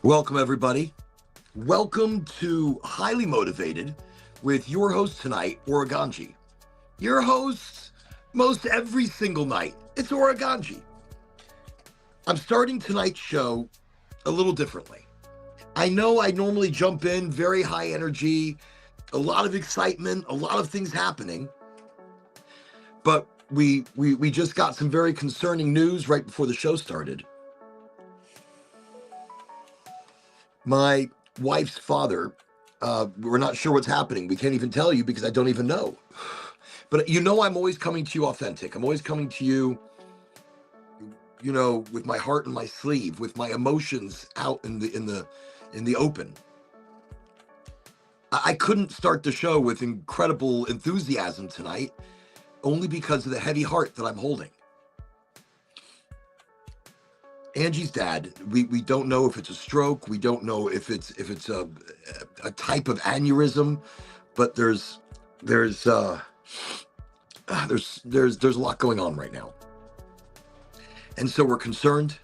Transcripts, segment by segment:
Welcome, everybody. Welcome to Highly Motivated with your host tonight, Oraganji. Your host most every single night. It's Oraganji. I'm starting tonight's show a little differently. I know I normally jump in very high energy, a lot of excitement, a lot of things happening, but we just got some very concerning news right before the show started. My wife's father, we're not sure what's happening. We can't even tell you because I don't even know. But I'm always coming to you authentic. I'm always coming to you, with my heart in my sleeve, with my emotions out in the open. I couldn't start the show with incredible enthusiasm tonight, only because of the heavy heart that I'm holding. Angie's dad, we don't know if it's a stroke. We don't know if it's a type of aneurysm, but there's a lot going on right now, and so we're concerned.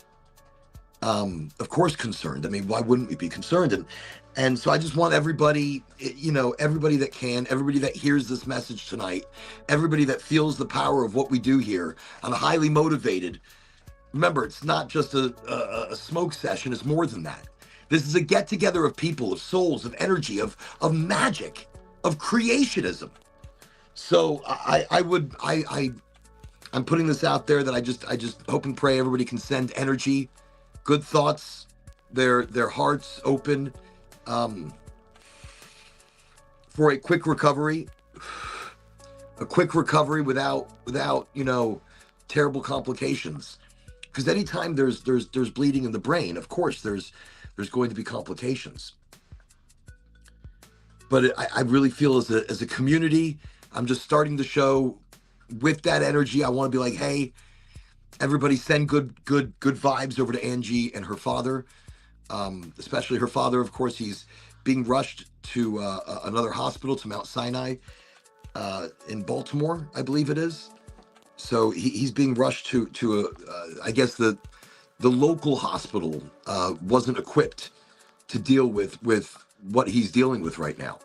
Of course, concerned. I mean, why wouldn't we be concerned? And so I just want everybody, everybody that can, everybody that hears this message tonight, everybody that feels the power of what we do here on Highly Motivated. Remember, it's not just a smoke session. It's more than that. This is a get-together of people, of souls, of energy, of magic, of creationism. So I'm putting this out there that I just hope and pray everybody can send energy, good thoughts, their hearts open, for a quick recovery without terrible complications. Because anytime there's bleeding in the brain, of course there's going to be complications. But I really feel as a community, I'm just starting the show with that energy. I want to be like, hey, everybody send good vibes over to Angie and her father, especially her father. Of course, he's being rushed to another hospital, to Mount Sinai in Baltimore, I believe it is. So he's being rushed to I guess the local hospital wasn't equipped to deal with what he's dealing with right now.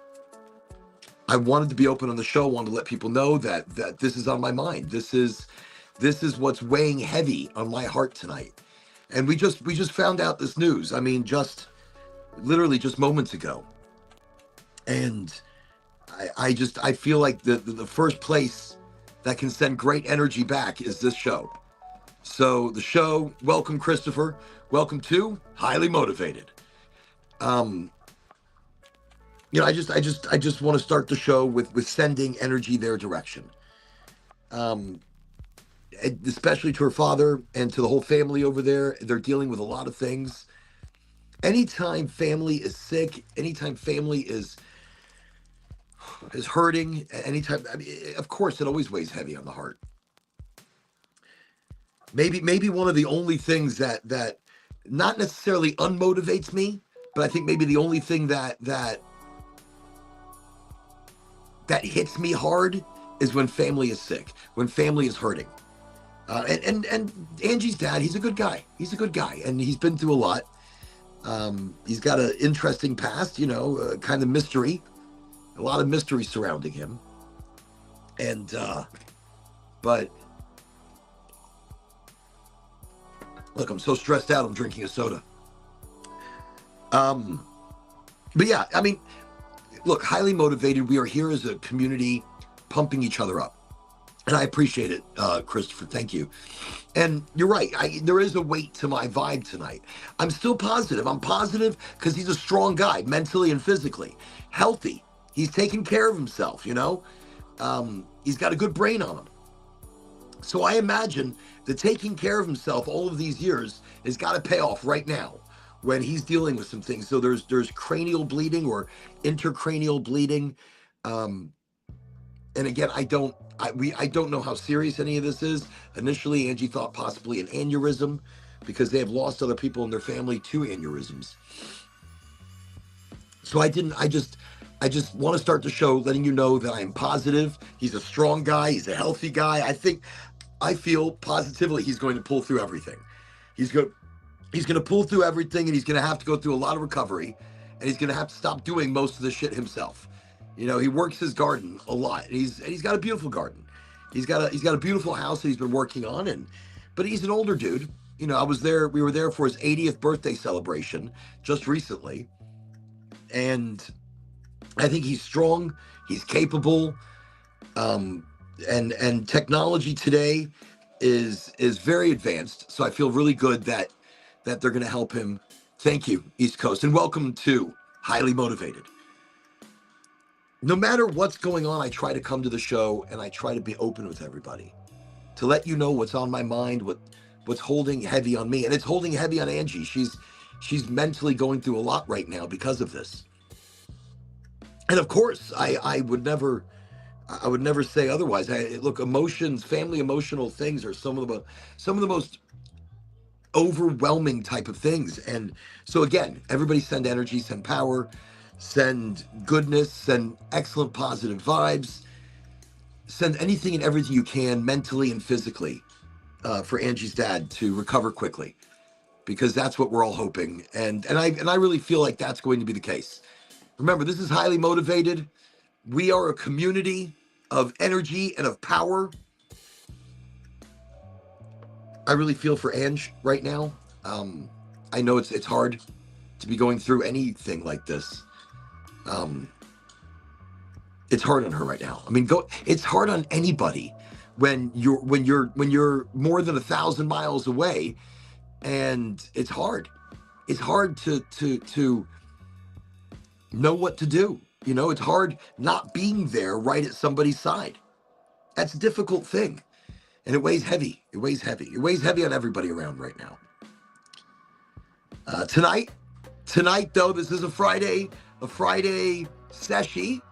I wanted to be open on the show. Wanted to let people know that this is on my mind. This is what's weighing heavy on my heart tonight. And we just found out this news. I mean, literally just moments ago. And I feel like the first place that can send great energy back is this show. So the show, welcome Christopher, welcome to Highly Motivated. I just want to start the show with sending energy their direction. Especially to her father and to the whole family over there. They're dealing with a lot of things. Anytime family is sick, anytime family is hurting, anytime, I mean, of course, it always weighs heavy on the heart. Maybe one of the only things that not necessarily unmotivates me, but I think maybe the only thing that hits me hard is when family is sick, when family is hurting. And Angie's dad, he's a good guy. He's a good guy, and he's been through a lot. He's got an interesting past, kind of mystery. A lot of mystery surrounding him. And, but, look, I'm so stressed out, I'm drinking a soda. But yeah, I mean, look, Highly Motivated, we are here as a community pumping each other up. And I appreciate it, Christopher, thank you. And you're right, there is a weight to my vibe tonight. I'm still positive. I'm positive because he's a strong guy, mentally and physically. Healthy. He's taking care of himself, He's got a good brain on him. So I imagine that taking care of himself all of these years has got to pay off right now when he's dealing with some things. So there's cranial bleeding or intercranial bleeding. And again, I don't know how serious any of this is. Initially, Angie thought possibly an aneurysm because they have lost other people in their family to aneurysms. So I just want to start the show letting you know that I'm positive. He's a strong guy. He's a healthy guy. I feel positively he's going to pull through everything. He's He's going to pull through everything, and he's going to have to go through a lot of recovery, and he's going to have to stop doing most of the shit himself. You know, he works his garden a lot. And he's got a beautiful garden. He's got a beautiful house that he's been working on, but he's an older dude. You know, we were there for his 80th birthday celebration just recently, and I think he's strong, he's capable, and technology today is very advanced. So I feel really good that they're going to help him. Thank you, East Coast, and welcome to Highly Motivated. No matter what's going on, I try to come to the show and I try to be open with everybody to let you know what's on my mind, what's holding heavy on me, and it's holding heavy on Angie. She's mentally going through a lot right now because of this. And of course, I would never say otherwise. Look, emotions, family emotional things are some of the most overwhelming type of things. And so again, everybody send energy, send power, send goodness, send excellent positive vibes, send anything and everything you can mentally and physically for Angie's dad to recover quickly, because that's what we're all hoping. And I really feel like that's going to be the case. Remember, this is Highly Motivated. We are a community of energy and of power. I really feel for Ange right now. I know it's hard to be going through anything like this. It's hard on her right now. I mean, it's hard on anybody when you're more than 1,000 miles away, and it's hard. It's hard to know what to do. You know, it's hard not being there right at somebody's side. That's a difficult thing. And it weighs heavy. It weighs heavy. It weighs heavy on everybody around right now. Tonight, though, this is a Friday session,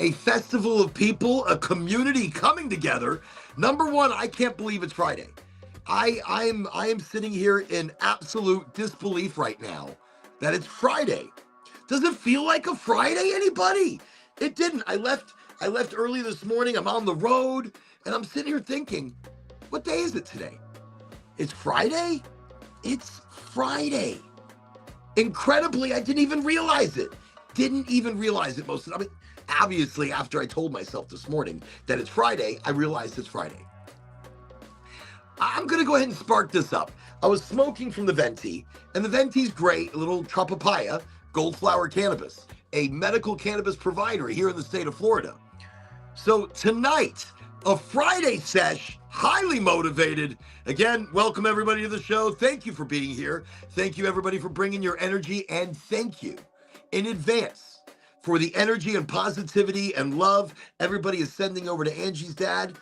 a festival of people, a community coming together. Number one, I can't believe it's Friday. I am sitting here in absolute disbelief right now that it's Friday. Does it feel like a Friday, anybody? It didn't. I left early this morning. I'm on the road, and I'm sitting here thinking, what day is it today? It's Friday? It's Friday. Incredibly, I didn't even realize it. Most of the time. Obviously, after I told myself this morning that it's Friday, I realized it's Friday. I'm going to go ahead and spark this up. I was smoking from the Venti, and the Venti's great, a little Tropopaya, Goldflower Cannabis, a medical cannabis provider here in the state of Florida. So tonight, a Friday sesh, Highly Motivated. Again, welcome everybody to the show. Thank you for being here. Thank you everybody for bringing your energy, and thank you in advance for the energy and positivity and love everybody is sending over to Angie's dad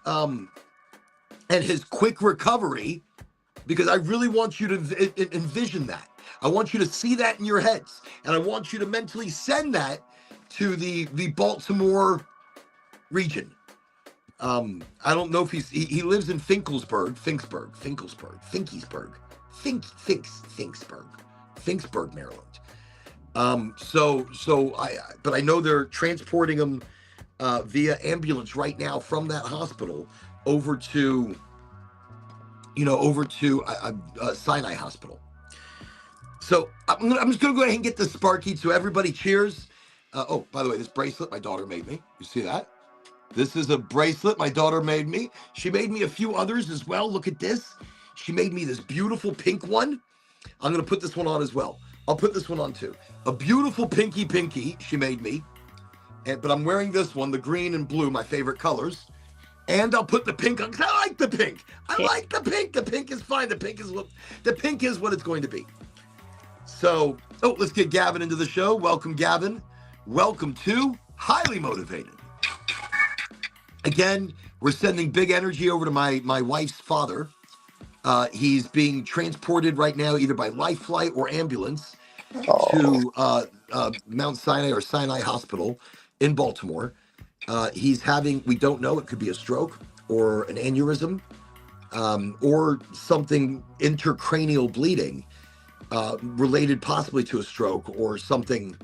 and his quick recovery, because I really want you to envision that. I want you to see that in your heads, and I want you to mentally send that to the Baltimore region. I don't know if he lives in Finksburg, Maryland. But I know they're transporting him via ambulance right now from that hospital over to Sinai Hospital. So I'm just gonna go ahead and get this sparky. So everybody, cheers. Oh, by the way, this bracelet my daughter made me. You see that? This is a bracelet my daughter made me. She made me a few others as well. Look at this. She made me this beautiful pink one. I'm gonna put this one on as well. I'll put this one on too. A beautiful pinky she made me. But I'm wearing this one, the green and blue, my favorite colors. And I'll put the pink on, because I like the pink. The pink is fine. The pink is what it's going to be. So, let's get Gavin into the show. Welcome, Gavin. Welcome to Highly Motivated. Again, we're sending big energy over to my wife's father. He's being transported right now either by life flight or ambulance to Mount Sinai or Sinai Hospital in Baltimore. He's having, we don't know, it could be a stroke or an aneurysm or something intracranial bleeding related possibly to a stroke or something.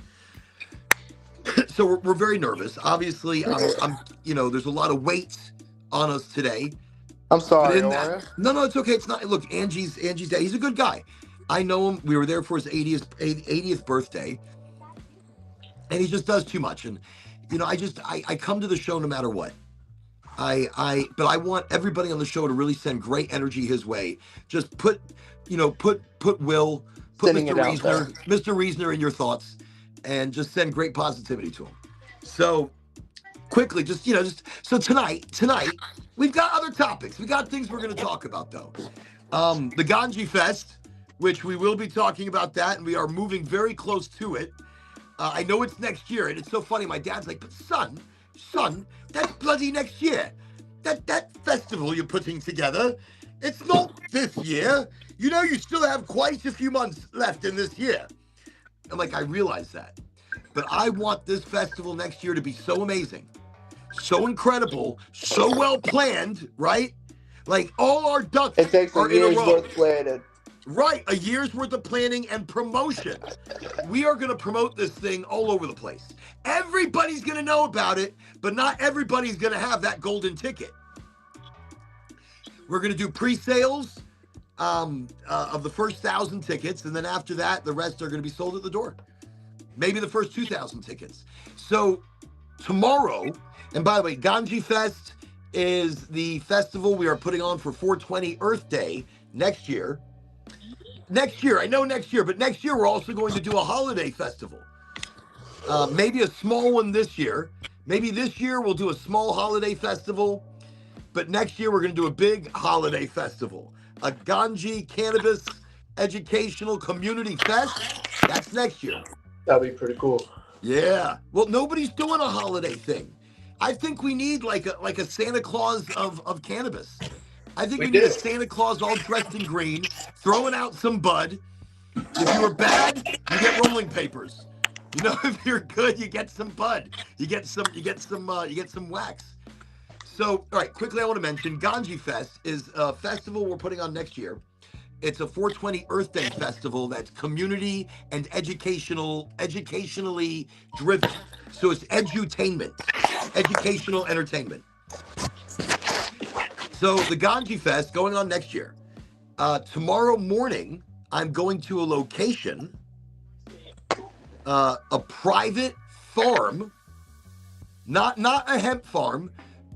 So we're very nervous. Obviously, I'm there's a lot of weight on us today. I'm sorry, no, it's okay. It's not. Look, Angie's dad. He's a good guy. I know him. We were there for his 80th birthday, and he just does too much. And I come to the show no matter what. But I want everybody on the show to really send great energy his way. Just put Will, put Sending Mr. Reasoner in your thoughts, and just send great positivity to him. So quickly, so tonight we've got other topics. We got things we're going to talk about though. The Ganji Fest, which we will be talking about that, and we are moving very close to it. I know it's next year, and it's so funny. My dad's like, but son, that's bloody next year. That festival you're putting together, it's not this year. You still have quite a few months left in this year. I'm like, I realize that. But I want this festival next year to be so amazing, so incredible, so well planned, right? Like all our ducks It takes are a year's in a row. worth planning. Right, a year's worth of planning and promotion. We are going to promote this thing all over the place. Everybody's going to know about it, but not everybody's going to have that golden ticket. We're going to do pre-sales of the first 1,000 tickets, and then after that, the rest are going to be sold at the door. Maybe the first 2,000 tickets. So tomorrow, and by the way, Ganji Fest is the festival we are putting on for 420 Earth Day next year. I know next year, but next year we're also going to do a holiday festival. Maybe a small one this year. Maybe this year we'll do a small holiday festival, but next year we're going to do a big holiday festival. A Ganji Cannabis Educational Community Fest. That's next year. That'd be pretty cool. Yeah. Well, nobody's doing a holiday thing. I think we need like a Santa Claus of cannabis. I think we need a Santa Claus all dressed in green, throwing out some bud. If you were bad, you get rolling papers. If you're good, you get some bud. You get some wax. So, all right, quickly I want to mention Ganji Fest is a festival we're putting on next year. It's a 420 Earth Day festival that's community and educationally driven. So it's edutainment, educational entertainment. So the Ganji Fest going on next year. Tomorrow morning, I'm going to a location, a private farm, not a hemp farm,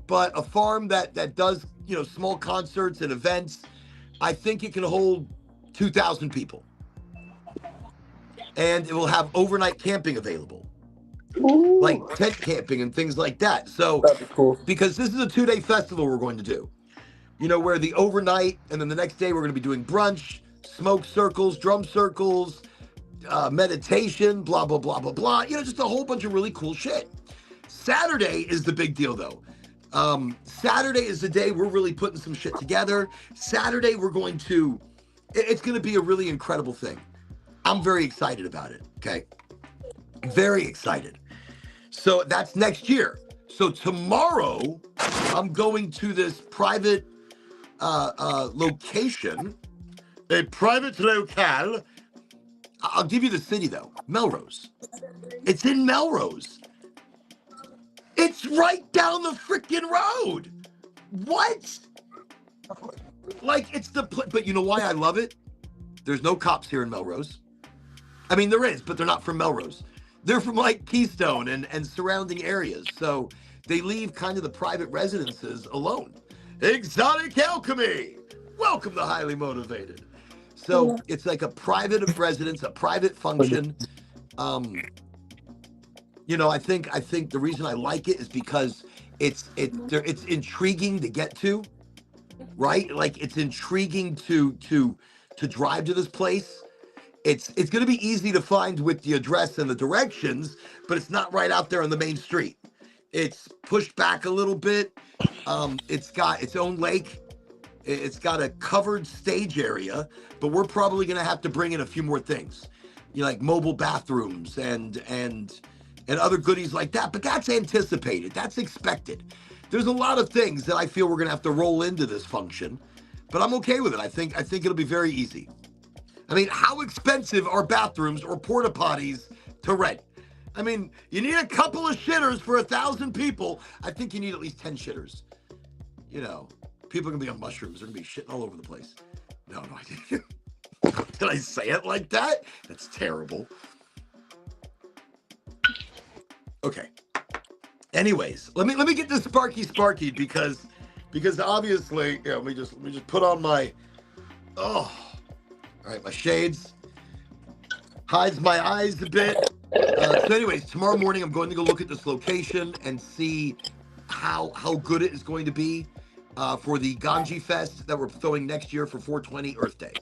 but a farm that does small concerts and events. I think it can hold 2,000 people, and it will have overnight camping available. Ooh. Like tent camping and things like that. So that'd be cool. Because this is a 2-day festival we're going to do. Where the overnight, and then the next day we're going to be doing brunch, smoke circles, drum circles, meditation, blah, blah, blah, blah, blah. Just a whole bunch of really cool shit. Saturday is the big deal, though. Saturday is the day we're really putting some shit together. Saturday, it's going to be a really incredible thing. I'm very excited about it, okay? Very excited. So that's next year. So tomorrow, I'm going to this private location, a private locale. I'll give you the city though, Melrose. It's in Melrose. It's right down the freaking road. What? Like it's but you know why I love it? There's no cops here in Melrose. I mean, there is, but they're not from Melrose. They're from like Keystone and surrounding areas. So they leave kind of the private residences alone. Exotic Alchemy. Welcome to Highly Motivated. So it's like a private residence, a private function. I think the reason I like it is because it's intriguing to get to, right? Like it's intriguing to drive to this place. It's going to be easy to find with the address and the directions, but it's not right out there on the main street. It's pushed back a little bit. It's got its own lake. It's got a covered stage area, but we're probably going to have to bring in a few more things, like mobile bathrooms and other goodies like that. But that's anticipated. That's expected. There's a lot of things that I feel we're going to have to roll into this function, but I'm okay with it. I think it'll be very easy. I mean, how expensive are bathrooms or porta potties to rent? I mean, you need a couple of shitters for 1,000 people. I think you need at least 10 shitters. People are going to be on mushrooms. They're going to be shitting all over the place. No, I didn't. Did I say it like that? That's terrible. Okay. Anyways, let me get this sparky because obviously, let me just put on my all right, my shades. Hides my eyes a bit. So anyways, tomorrow morning I'm going to go look at this location and see how good it is going to be for the Ganji Fest that we're throwing next year for 420 Earth Day.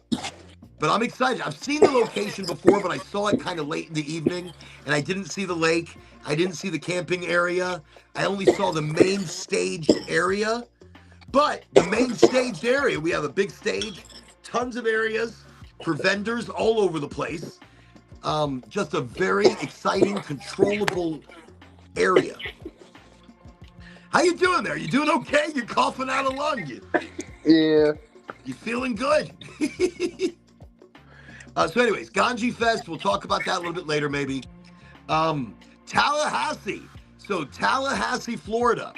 But I'm excited. I've seen the location before, but I saw it kind of late in the evening, and I didn't see the lake. I didn't see the camping area. I only saw the main staged area. But the main staged area, we have a big stage, tons of areas for vendors all over the place. Just a very exciting, controllable area. How you doing there? You doing okay? You're coughing out a lung. Yeah. You feeling good? So anyways, Ganji Fest, we'll talk about that a little bit later maybe. Tallahassee. So Tallahassee, Florida.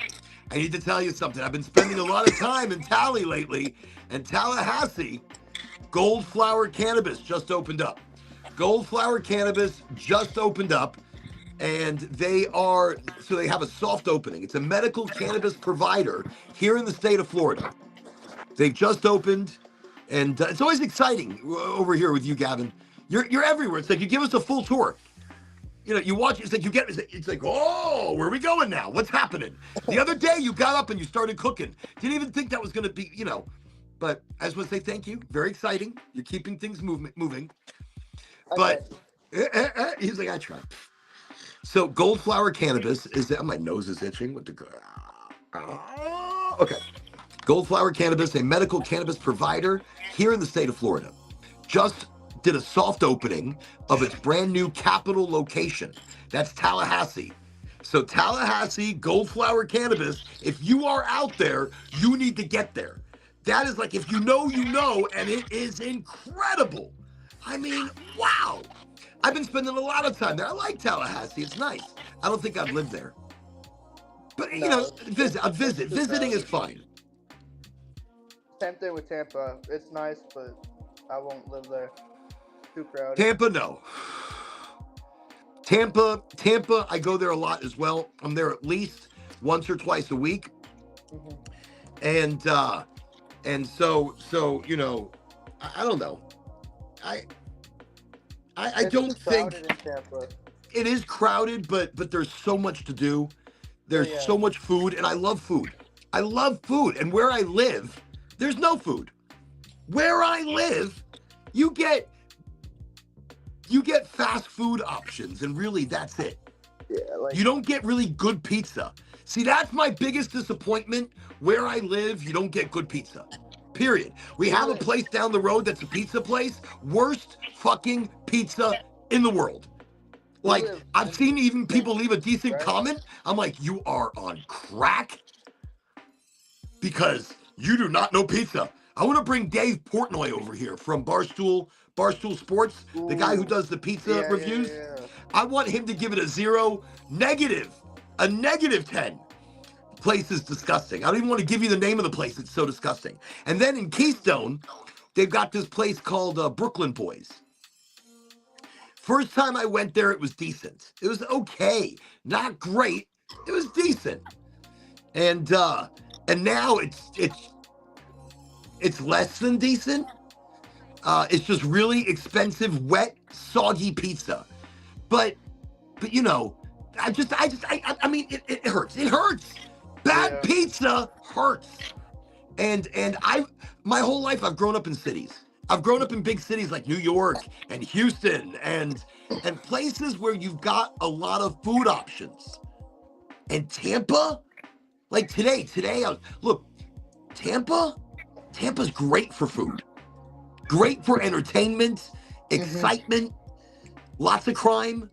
I need to tell you something. I've been spending a lot of time in Tally lately, and Tallahassee, Goldflower Cannabis just opened up. Goldflower Cannabis just opened up, and they have a soft opening. It's a medical cannabis provider here in the state of Florida. They've just opened, and it's always exciting over here with you, Gavin. You're everywhere. It's like you give us a full tour. You watch. It's like it's like, oh, where are we going now? What's happening? The other day you got up and you started cooking. Didn't even think that was going to be, But I just want to say thank you. Very exciting. You're keeping things moving. But he's like, I tried. So Goldflower Cannabis is that my nose is itching with the okay. Goldflower Cannabis, a medical cannabis provider here in the state of Florida, just did a soft opening of its brand new capital location. That's Tallahassee. So Tallahassee, Goldflower Cannabis, if you are out there, you need to get there. That is like, if you know, and it is incredible. I mean, wow. I've been spending a lot of time there. I like Tallahassee. It's nice. I don't think I'd live there. But, visit. Visiting is fine. Same thing with Tampa. It's nice, but I won't live there. Too crowded. Tampa, no. Tampa, I go there a lot as well. I'm there at least once or twice a week. Mm-hmm. And so I don't know. I don't think it is crowded, but there's so much to do. There's so much food, and I love food. And where I live, there's no food. Where I live, you get fast food options, and really that's it. Yeah, you don't get really good pizza. See, that's my biggest disappointment. Where I live, you don't get good pizza. Period. We have a place down the road that's a pizza place. Worst fucking pizza in the world. Like, I've seen even people leave a decent comment. I'm like, you are on crack because you do not know pizza. I want to bring Dave Portnoy over here from Barstool Sports, the guy who does the pizza reviews. Yeah. I want him to give it a negative 10. Place is disgusting. I don't even want to give you the name of the place. It's so disgusting. And then in Keystone, they've got this place called Brooklyn Boys. First time I went there, it was decent. It was okay. Not great. It was decent. And now it's less than decent. It's just really expensive, wet, soggy pizza. But I mean, it hurts. It hurts. Bad pizza hurts. And my whole life I've grown up in cities. I've grown up in big cities like New York and Houston and places where you've got a lot of food options. And Tampa, like today, Tampa's great for food. Great for entertainment, excitement, lots of crime.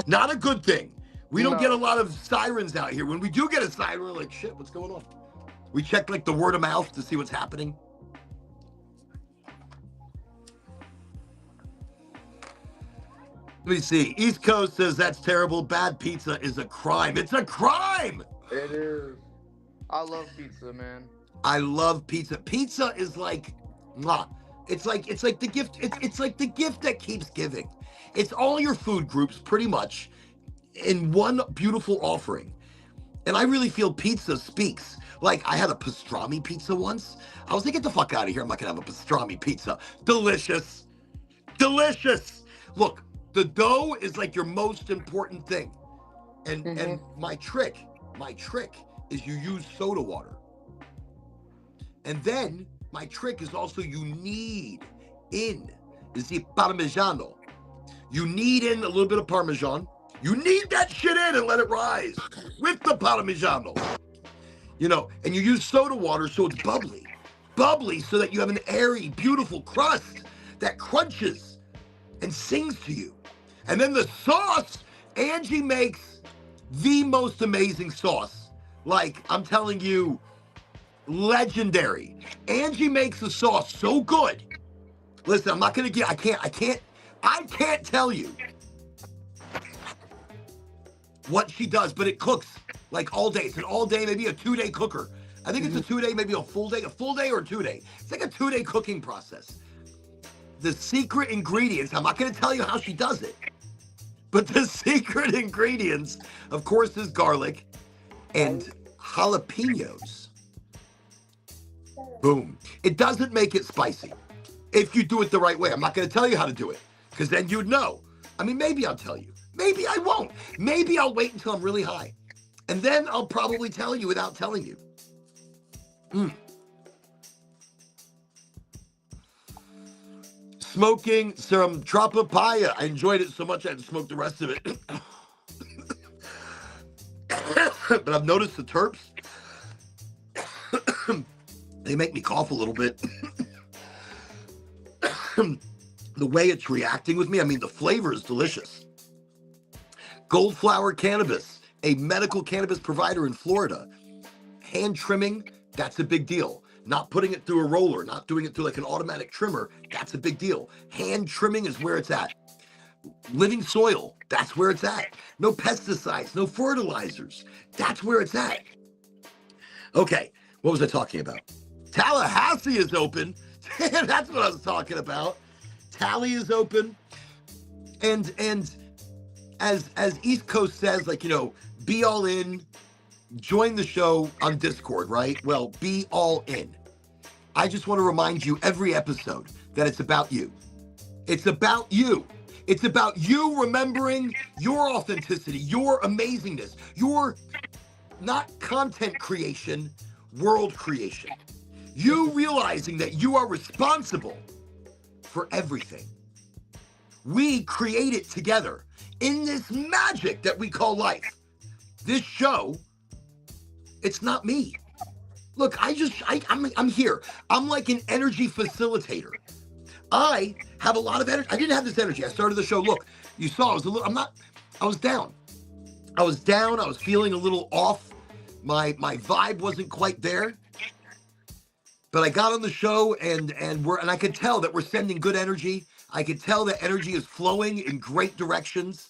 Not a good thing. We don't get a lot of sirens out here. When we do get a siren, we're like, shit, what's going on? We check like the word of mouth to see what's happening. Let me see. East Coast says that's terrible. Bad pizza is a crime. It's a crime. It is. I love pizza, man. I love pizza. Pizza is like, It's like the gift. It's like the gift that keeps giving. It's all your food groups pretty much in one beautiful offering. And I really feel pizza speaks. Like I had a pastrami pizza once. I was like, get the fuck out of here. I'm not gonna have a pastrami pizza. Delicious. Delicious. Look, the dough is like your most important thing. And my trick is you use soda water. And then my trick is also you knead in the parmigiano. You knead in a little bit of parmesan. You knead that shit in and let it rise with the parmigiano. You know, and you use soda water so it's bubbly. Bubbly so that you have an airy, beautiful crust that crunches and sings to you. And then the sauce, Angie makes the most amazing sauce. Like, I'm telling you, legendary. Angie makes the sauce so good. Listen, I'm not gonna get, I can't tell you what she does, but it cooks like all day. It's an all day, maybe a 2-day cooker. I think it's a 2-day, maybe a full day or a 2-day. It's like a 2-day cooking process. The secret ingredients, I'm not gonna tell you how she does it, but the secret ingredients, of course, is garlic and jalapenos. Boom. It doesn't make it spicy if you do it the right way. I'm not going to tell you how to do it because then you'd know. I mean, maybe I'll tell you. Maybe I won't. Maybe I'll wait until I'm really high. And then I'll probably tell you without telling you. Smoking some tropapaya. I enjoyed it so much I had to smoke the rest of it. But I've noticed the terps. They make me cough a little bit. The way it's reacting with me, I mean, the flavor is delicious. Gold Flower Cannabis, a medical cannabis provider in Florida. Hand trimming, that's a big deal. Not putting it through a roller, not doing it through like an automatic trimmer, that's a big deal. Hand trimming is where it's at. Living soil, that's where it's at. No pesticides, no fertilizers, that's where it's at. Okay, what was I talking about? Tallahassee is open. That's what I was talking about. Tally is open. And as East Coast says, like, you know, be all in, join the show on Discord, right? Well, be all in. I just want to remind you every episode that it's about you. It's about you. It's about you remembering your authenticity, your amazingness, your not content creation, world creation. You realizing that you are responsible for everything. We create it together in this magic that we call life. This show, it's not me. Look, I'm here. I'm like an energy facilitator. I have a lot of energy. I didn't have this energy. I started the show. Look, you saw I was I was down. I was feeling a little off. My vibe wasn't quite there. But I got on the show and I could tell that we're sending good energy. I could tell that energy is flowing in great directions.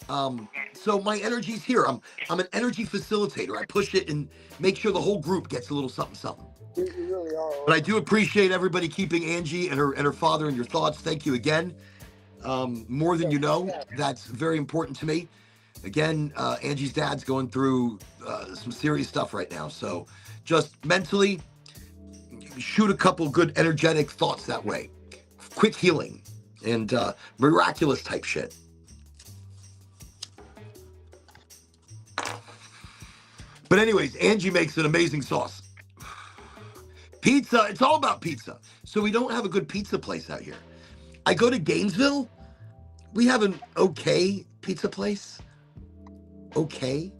So my energy's here. I'm an energy facilitator. I push it and make sure the whole group gets a little something. You really are. But I do appreciate everybody keeping Angie and her father in your thoughts. Thank you again. More than you know, that's very important to me. Again, Angie's dad's going through some serious stuff right now. So just mentally, shoot a couple good energetic thoughts that way. Quick healing and miraculous type shit. But anyways, Angie makes an amazing sauce. Pizza, it's all about pizza. So we don't have a good pizza place out here. I go to Gainesville. We have an okay pizza place. Okay.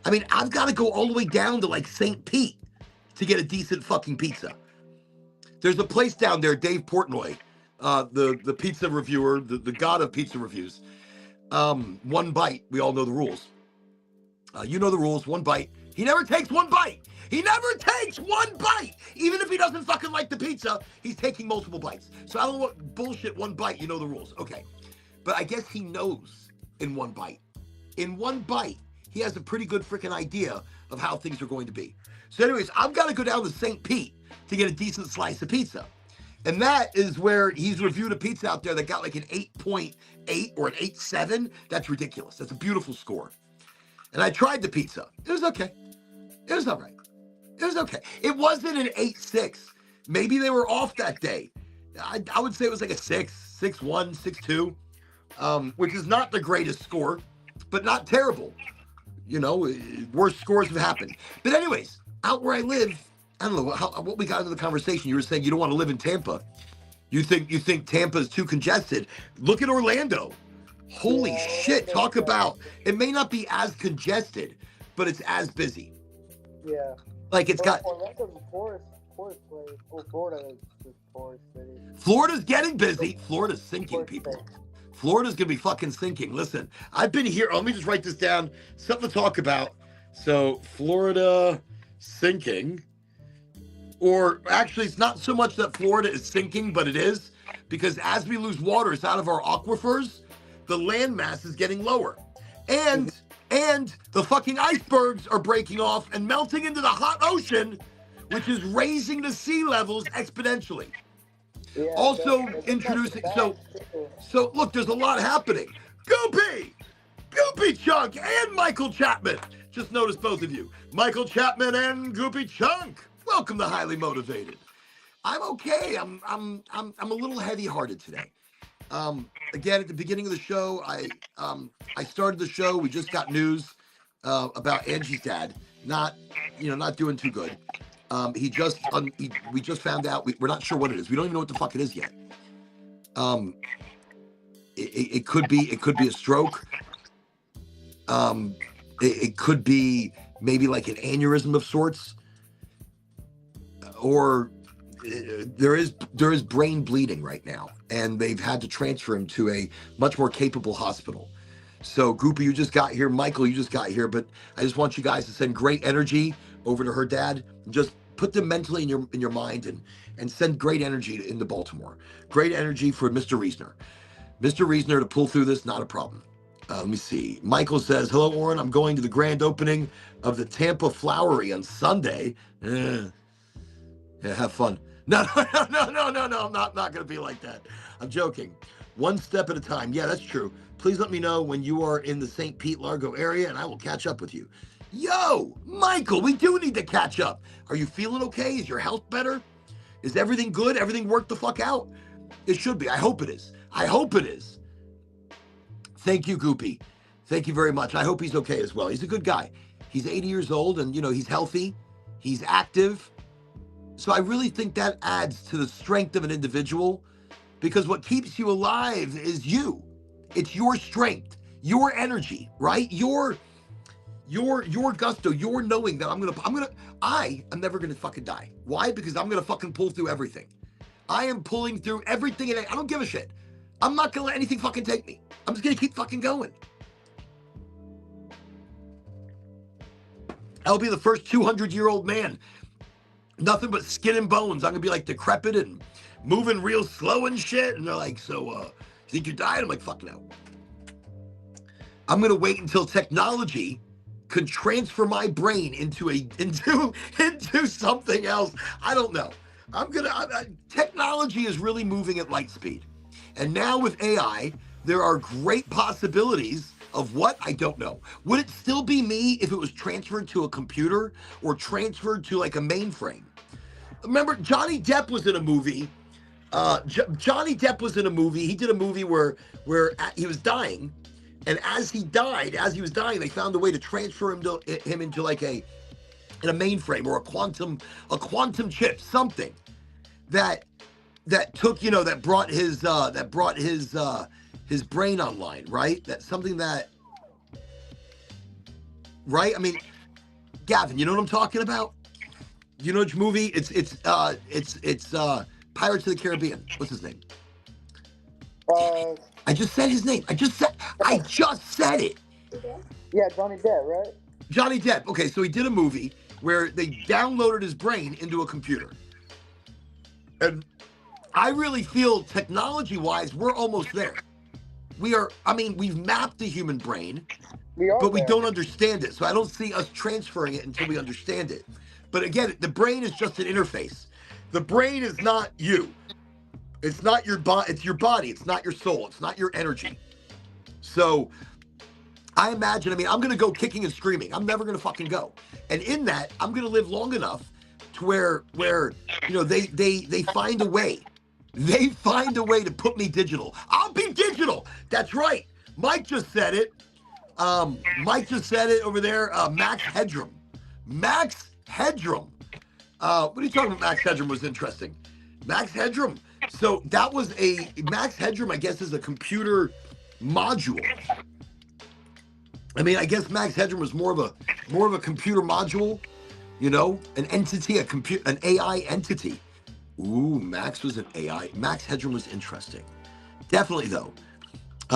I mean, I've got to go all the way down to like St. Pete to get a decent fucking pizza. There's a place down there, Dave Portnoy, the pizza reviewer, the god of pizza reviews. One bite. We all know the rules. You know the rules. One bite. He never takes one bite. He never takes one bite. Even if he doesn't fucking like the pizza, he's taking multiple bites. So I don't know what bullshit one bite. You know the rules. Okay. But I guess he knows in one bite. In one bite, he has a pretty good freaking idea of how things are going to be. So anyways, I've got to go down to St. Pete to get a decent slice of pizza. And that is where he's reviewed a pizza out there that got like an 8.8 or an 8.7. That's ridiculous. That's a beautiful score. And I tried the pizza. It was okay. It was all right. It was okay. It wasn't an 8.6. Maybe they were off that day. I would say it was like a 6, 6.1, 6.2, which is not the greatest score, but not terrible. You know, worse scores have happened. But anyways, out where I live, I don't know what we got into the conversation. You were saying you don't want to live in Tampa. You think Tampa is too congested. Look at Orlando. Holy shit! Talk about it. May not be as congested, but it's as busy. Yeah. Like it's got. Orlando's a tourist place. Well, Florida is a tourist city. Florida's getting busy. Florida's sinking, people. Florida's gonna be fucking sinking. Listen, I've been here. Let me just write this down. Something to talk about. So Florida sinking. Or actually, it's not so much that Florida is sinking, but it is, because as we lose waters out of our aquifers, the land mass is getting lower. And the fucking icebergs are breaking off and melting into the hot ocean, which is raising the sea levels exponentially. Yeah, Also introducing, so look, there's a lot happening. Goopy Chunk and Michael Chapman. Just noticed both of you. Michael Chapman and Goopy Chunk. Welcome to Highly Motivated. I'm okay. I'm a little heavy-hearted today. Again, at the beginning of the show, I started the show. We just got news about Angie's dad not doing too good. We just found out. We're not sure what it is. We don't even know what the fuck it is yet. It could be a stroke. It could be maybe like an aneurysm of sorts. Or there is brain bleeding right now, and they've had to transfer him to a much more capable hospital. So, Goopy, you just got here. Michael, you just got here. But I just want you guys to send great energy over to her dad. Just put them mentally in your mind and send great energy into Baltimore. Great energy for Mr. Reesner. Mr. Reesner to pull through this, not a problem. Let me see. Michael says, "Hello, Warren. I'm going to the grand opening of the Tampa Flowery on Sunday." Yeah, have fun. No. I'm not going to be like that. I'm joking. One step at a time. Yeah, that's true. Please let me know when you are in the St. Pete Largo area, and I will catch up with you. Yo, Michael, we do need to catch up. Are you feeling okay? Is your health better? Is everything good? Everything worked the fuck out? It should be. I hope it is. Thank you, Goopy. Thank you very much. I hope he's okay as well. He's a good guy. He's 80 years old, and, he's healthy. He's active. So I really think that adds to the strength of an individual, because what keeps you alive is you. It's your strength, your energy, right? Your gusto, your knowing that I am never gonna fucking die. Why? Because I'm gonna fucking pull through everything. I am pulling through everything, and I don't give a shit. I'm not gonna let anything fucking take me. I'm just gonna keep fucking going. I'll be the first 200-year-old man. Nothing but skin and bones. I'm gonna be like decrepit and moving real slow and shit. And they're like, "So, you think you're dying?" I'm like, "Fuck no." I'm gonna wait until technology can transfer my brain into something else. I don't know. Technology is really moving at light speed, and now with AI, there are great possibilities of what? I don't know. Would it still be me if it was transferred to a computer or transferred to like a mainframe? Remember, Johnny Depp was in a movie. Johnny Depp was in a movie. He did a movie where he was dying, and as he was dying, they found a way to transfer him into like in a mainframe or a quantum chip, something that took that brought his brain online, right? That's something that, right? I mean, Gavin, you know what I'm talking about? You know which movie? It's Pirates of the Caribbean. What's his name? I just said his name. I just said it. Yeah, Johnny Depp, right? Johnny Depp. Okay, so he did a movie where they downloaded his brain into a computer. And I really feel technology-wise, we're almost there. We've mapped the human brain, but we don't understand it. So I don't see us transferring it until we understand it. But again, the brain is just an interface. The brain is not you. It's not your body. It's your body. It's not your soul. It's not your energy. So I imagine, I mean, I'm going to go kicking and screaming. I'm never going to fucking go. And in that, I'm going to live long enough to where, you know, they find a way. They find a way to put me digital. I'll be digital. That's right. Mike just said it. Mike just said it over there. Max Headroom. Max Headroom. What are you talking about? Max Headroom was interesting. Max Headroom. So that was a Max Headroom, I guess, is a computer module. I mean, I guess Max Headroom was more of a computer module, you know, an entity, an AI entity. Ooh, Max was an AI. Max Headroom was interesting. Definitely though.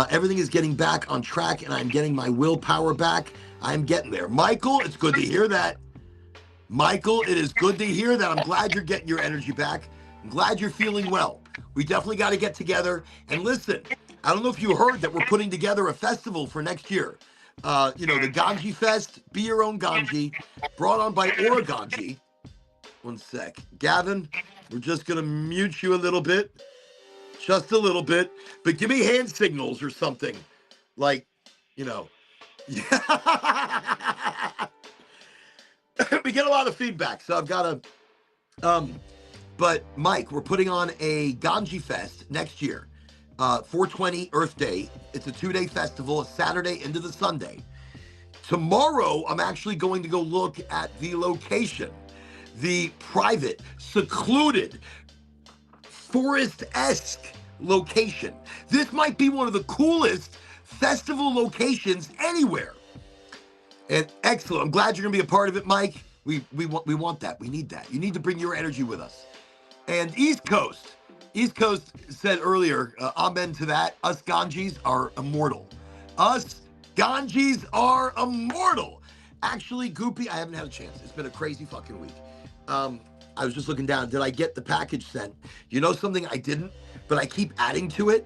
Everything is getting back on track and I'm getting my willpower back. I'm getting there. Michael, it's good to hear that. Michael, it is good to hear that. I'm glad you're getting your energy back. I'm glad you're feeling well. We definitely got to get together. And listen, I don't know if you heard that we're putting together a festival for next year. You know, the Ganji Fest, Be Your Own Ganji, brought on by Oraganji. One sec. Gavin, we're just going to mute you a little bit. Just a little bit. But give me hand signals or something. Like, you know. We get a lot of feedback, so I've got to... But Mike, we're putting on a Ganji Fest next year. 420 Earth Day. It's a 2-day festival, a Saturday into the Sunday. Tomorrow, I'm actually going to go look at the location. The private, secluded, forest-esque location. This might be one of the coolest festival locations anywhere. And excellent. I'm glad you're going to be a part of it, Mike. We want that. We need that. You need to bring your energy with us. And East Coast said earlier, amen to that. Us Ganjis are immortal. Us Ganjis are immortal. Actually, Goopy, I haven't had a chance. It's been a crazy fucking week. I was just looking down. Did I get the package sent? You know something? I didn't, but I keep adding to it.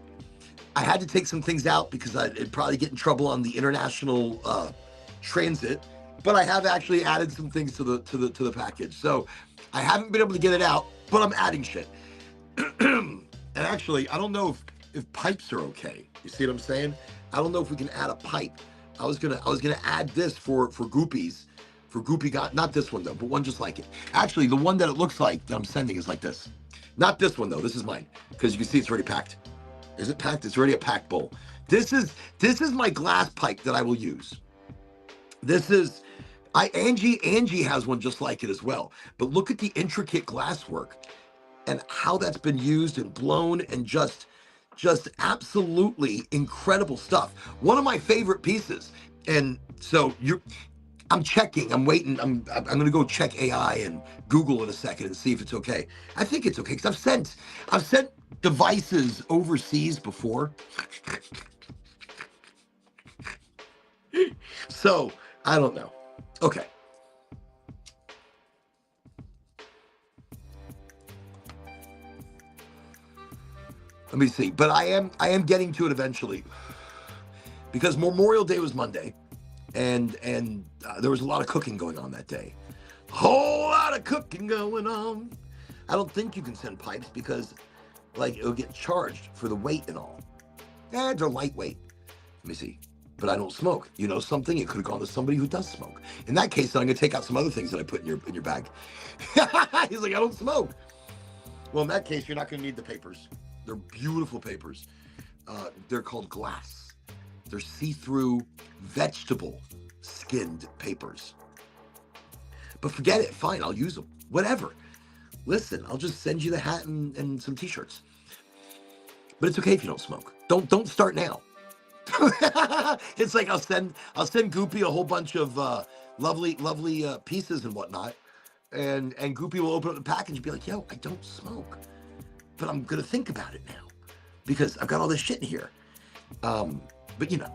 I had to take some things out because I'd probably get in trouble on the international transit. But I have actually added some things to the package. So I haven't been able to get it out, but I'm adding shit. And actually, I don't know if pipes are okay. You see what I'm saying? I don't know if we can add a pipe. I was gonna add this for Goopies. For Goopy got not this one though, but one just like it. Actually, the one that it looks like that I'm sending is like this. Not this one though. This is mine because you can see it's already packed. Is it packed? It's already a packed bowl. This is my glass pipe that I will use. This is Angie has one just like it as well. But look at the intricate glass work and how that's been used and blown and just absolutely incredible stuff. One of my favorite pieces. And so I'm checking. I'm waiting. I'm going to go check AI and Google in a second and see if it's okay. I think it's okay because I've sent devices overseas before. So I don't know. Okay. Let me see. But I am getting to it eventually because Memorial Day was Monday. And there was a lot of cooking going on that day. Whole lot of cooking going on. I don't think you can send pipes because, like, it'll get charged for the weight and all. They're lightweight. Let me see. But I don't smoke. You know something? It could have gone to somebody who does smoke. In that case, then I'm going to take out some other things that I put in your bag. He's like, I don't smoke. Well, in that case, you're not going to need the papers. They're beautiful papers. They're called glass. They're see-through vegetable skinned papers. But forget it. Fine, I'll use them. Whatever. Listen, I'll just send you the hat and some t-shirts. But it's okay if you don't smoke. Don't start now. It's like I'll send Goopy a whole bunch of lovely pieces and whatnot. And Goopy will open up the package and be like, yo, I don't smoke. But I'm gonna think about it now. Because I've got all this shit in here. But you know.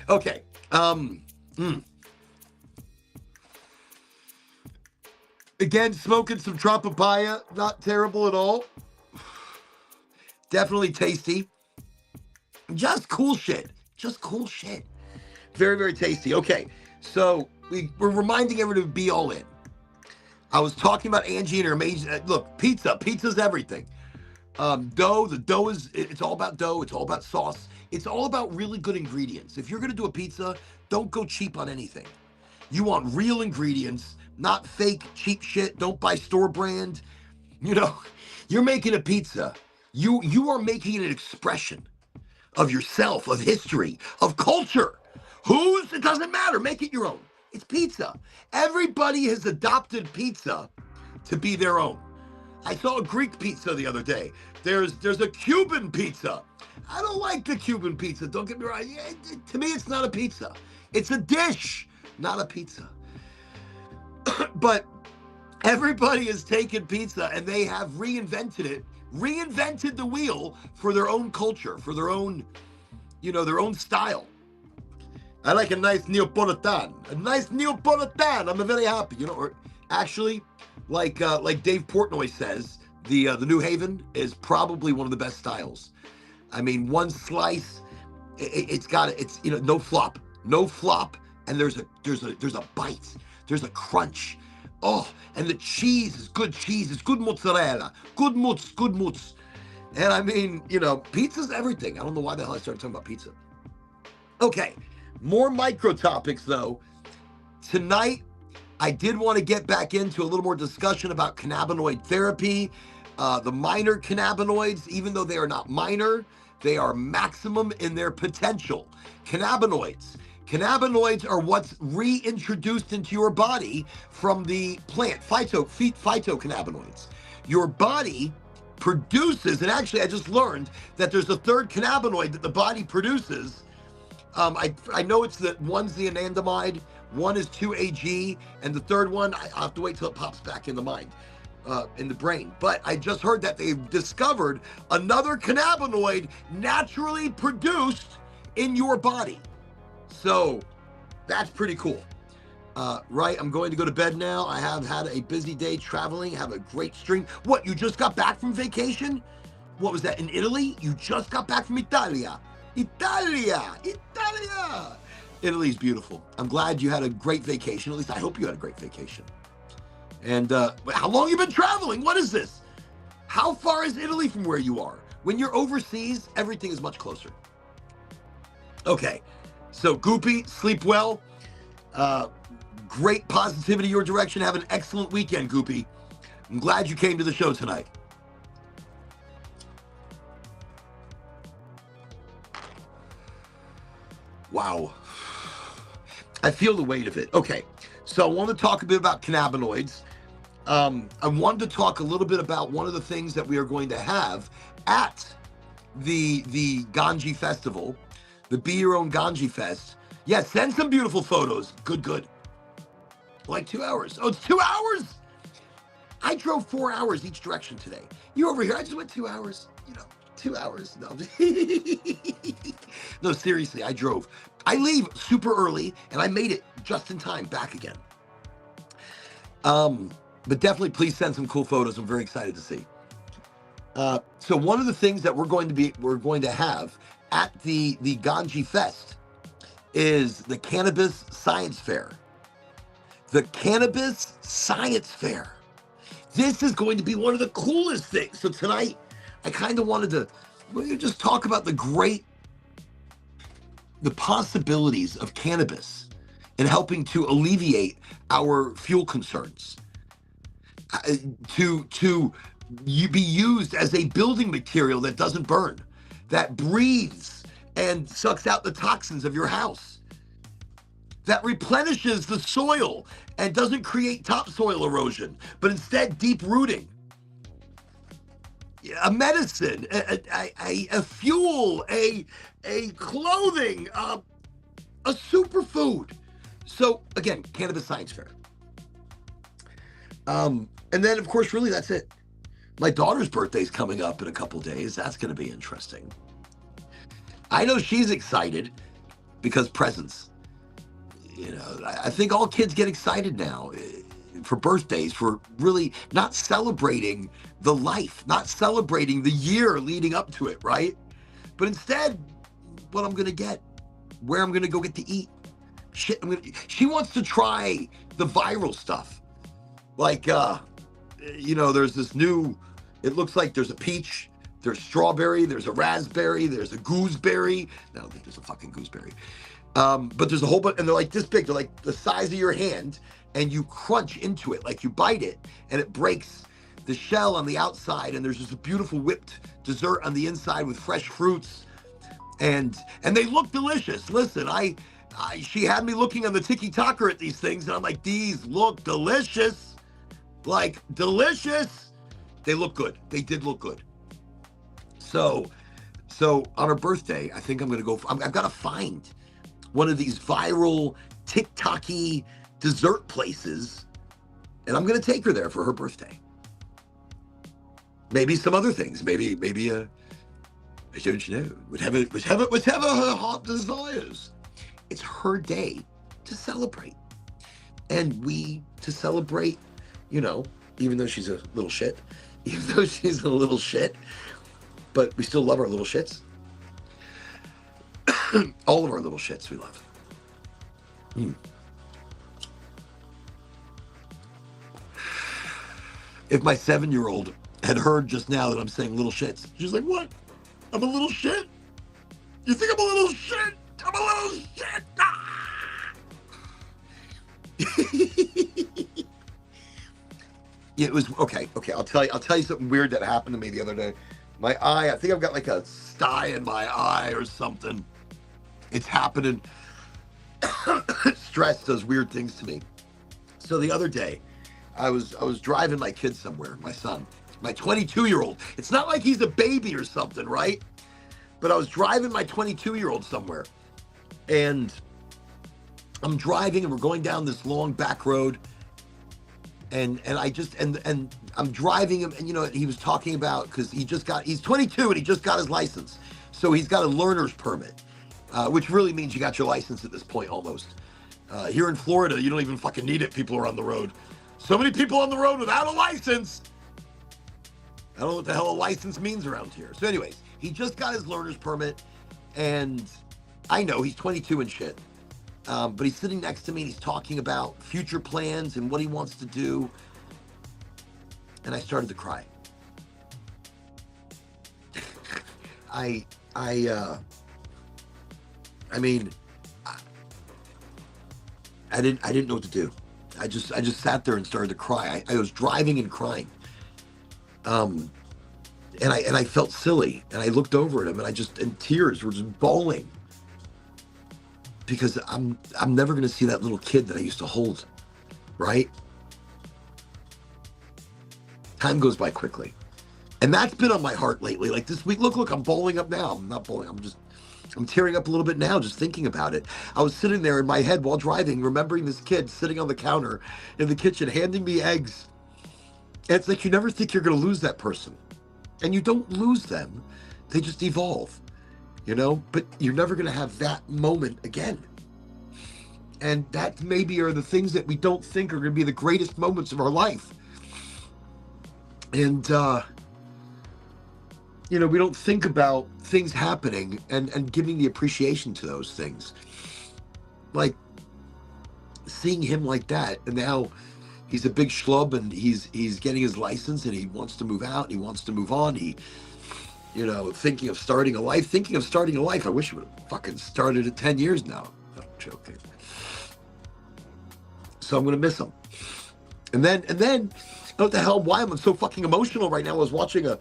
Okay. Again, smoking some Tropapaya. Not terrible at all. Definitely tasty. Just cool shit. Just cool shit. Very, very tasty. Okay. So we're reminding everyone to be all in. I was talking about Angie and her amazing. Look, pizza's everything. The dough it's all about dough. It's all about sauce. It's all about really good ingredients. If you're gonna do a pizza, don't go cheap on anything. You want real ingredients, not fake cheap shit. Don't buy store brand. You know, you're making a pizza. You are making an expression of yourself, of history, of culture. It doesn't matter. Make it your own. It's pizza. Everybody has adopted pizza to be their own. I saw a Greek pizza the other day. There's a Cuban pizza. I don't like the Cuban pizza. Don't get me wrong. To me, it's not a pizza. It's a dish, not a pizza. But everybody has taken pizza and they have reinvented the wheel for their own culture, for their own, their own style. I like a nice Neapolitan. I'm very happy, or actually, like Dave Portnoy says, the New Haven is probably one of the best styles. I mean, one slice, it's no flop, and there's a bite, there's a crunch. Oh, and the cheese is good cheese. It's good mozzarella, good mozz. And I mean, pizza's everything. I don't know why the hell I started talking about pizza. Okay, more micro topics though. Tonight, I did want to get back into a little more discussion about cannabinoid therapy. The minor cannabinoids, even though they are not minor, they are maximum in their potential. Cannabinoids are what's reintroduced into your body from the plant, phytocannabinoids. Your body produces, and actually I just learned that there's a third cannabinoid that the body produces. I know one's the anandamide, one is 2-AG, and the third one, I'll have to wait till it pops back in the mind, in the brain. But I just heard that they've discovered another cannabinoid naturally produced in your body. So that's pretty cool. Right, I'm going to go to bed now. I have had a busy day traveling, have a great stream. What, you just got back from vacation? What was that, in Italy? You just got back from Italia. Italy's beautiful. I'm glad you had a great vacation. At least I hope you had a great vacation. And how long have you been traveling? What is this? How far is Italy from where you are? When you're overseas, everything is much closer. Okay, so Goopy, sleep well. Great positivity your direction. Have an excellent weekend, Goopy. I'm glad you came to the show tonight. Wow. I feel the weight of it. Okay, so I want to talk a bit about cannabinoids. I wanted to talk a little bit about one of the things that we are going to have at the Ganji Festival, the Be Your Own Ganji Fest. Yeah, send some beautiful photos. Good. Like 2 hours. Oh, it's 2 hours? I drove 4 hours each direction today. You over here, I just went 2 hours. 2 hours. No. No, seriously, I drove. I leave super early, and I made it just in time back again. But definitely, please send some cool photos. I'm very excited to see. So one of the things that we're going to have at the Ganji Fest is the Cannabis Science Fair. The Cannabis Science Fair. This is going to be one of the coolest things. So tonight, I kind of wanted to just talk about the possibilities of cannabis in helping to alleviate our fuel concerns, to be used as a building material that doesn't burn, that breathes and sucks out the toxins of your house, that replenishes the soil and doesn't create topsoil erosion, but instead deep rooting. A medicine, a fuel, a clothing, a superfood. So again, Cannabis Science Fair. And then of course, really that's it. My daughter's birthday's coming up in a couple days. That's going to be interesting. I know she's excited because presents. I think all kids get excited now for birthdays, for really not celebrating the life, not celebrating the year leading up to it, right? But instead, what I'm going to get, where I'm going to go get to eat. Shit, she wants to try the viral stuff. Like, there's this new, it looks like there's a peach, there's strawberry, there's a raspberry, there's a gooseberry. I don't think there's a fucking gooseberry. But there's a whole bunch, and they're like this big. They're like the size of your hand, and you crunch into it, like you bite it, and it breaks the shell on the outside, and there's just a beautiful whipped dessert on the inside with fresh fruits, and they look delicious. Listen, she had me looking on the tiki-talker at these things, and I'm like, these look delicious, like delicious. They look good. They did look good. So on her birthday, I think I'm gonna go. I've got to find one of these viral TikTok-y dessert places, and I'm gonna take her there for her birthday. Maybe some other things. Maybe I don't know. Whatever her heart desires. It's her day to celebrate, and we to celebrate. Even though she's a little shit, but we still love our little shits. All of our little shits we love. If my 7-year-old had heard just now that I'm saying little shits, she's like, what? I'm a little shit? You think I'm a little shit? I'm a little shit. Ah! Yeah, it was okay. I'll tell you something weird that happened to me the other day. My eye, I think I've got like a sty in my eye or something. It's happening. Stress does weird things to me. So the other day, I was driving my kid somewhere, my son, my 22-year-old. It's not like he's a baby or something, right? But I was driving my 22-year-old somewhere, and I'm driving, and we're going down this long back road, and I'm driving him, and he was talking about, because he's 22 and he just got his license, so he's got a learner's permit, which really means you got your license at this point almost. Here in Florida, you don't even fucking need it. People are on the road. So many people on the road without a license. I don't know what the hell a license means around here. So anyways, he just got his learner's permit, and I know he's 22 and shit. But he's sitting next to me, and he's talking about future plans and what he wants to do. And I started to cry. I didn't know what to do. I just sat there and started to cry. I was driving and crying. And I felt silly, and I looked over at him, and tears were just bawling, because I'm never gonna see that little kid that I used to hold, right? Time goes by quickly, and that's been on my heart lately. Like this week, look, I'm bawling up now. I'm not bawling. I'm tearing up a little bit now just thinking about it. I was sitting there in my head while driving, remembering this kid sitting on the counter in the kitchen, handing me eggs. And it's like you never think you're going to lose that person. And you don't lose them. They just evolve, But you're never going to have that moment again. And that maybe are the things that we don't think are going to be the greatest moments of our life. And, we don't think about things happening and giving the appreciation to those things. Like seeing him like that, and now he's a big schlub, and he's getting his license, and he wants to move out, and he wants to move on. He, thinking of starting a life. I wish it would have fucking started at 10 years now. I'm joking. So I'm gonna miss him. And then, what the hell? Why am I so fucking emotional right now? I was watching a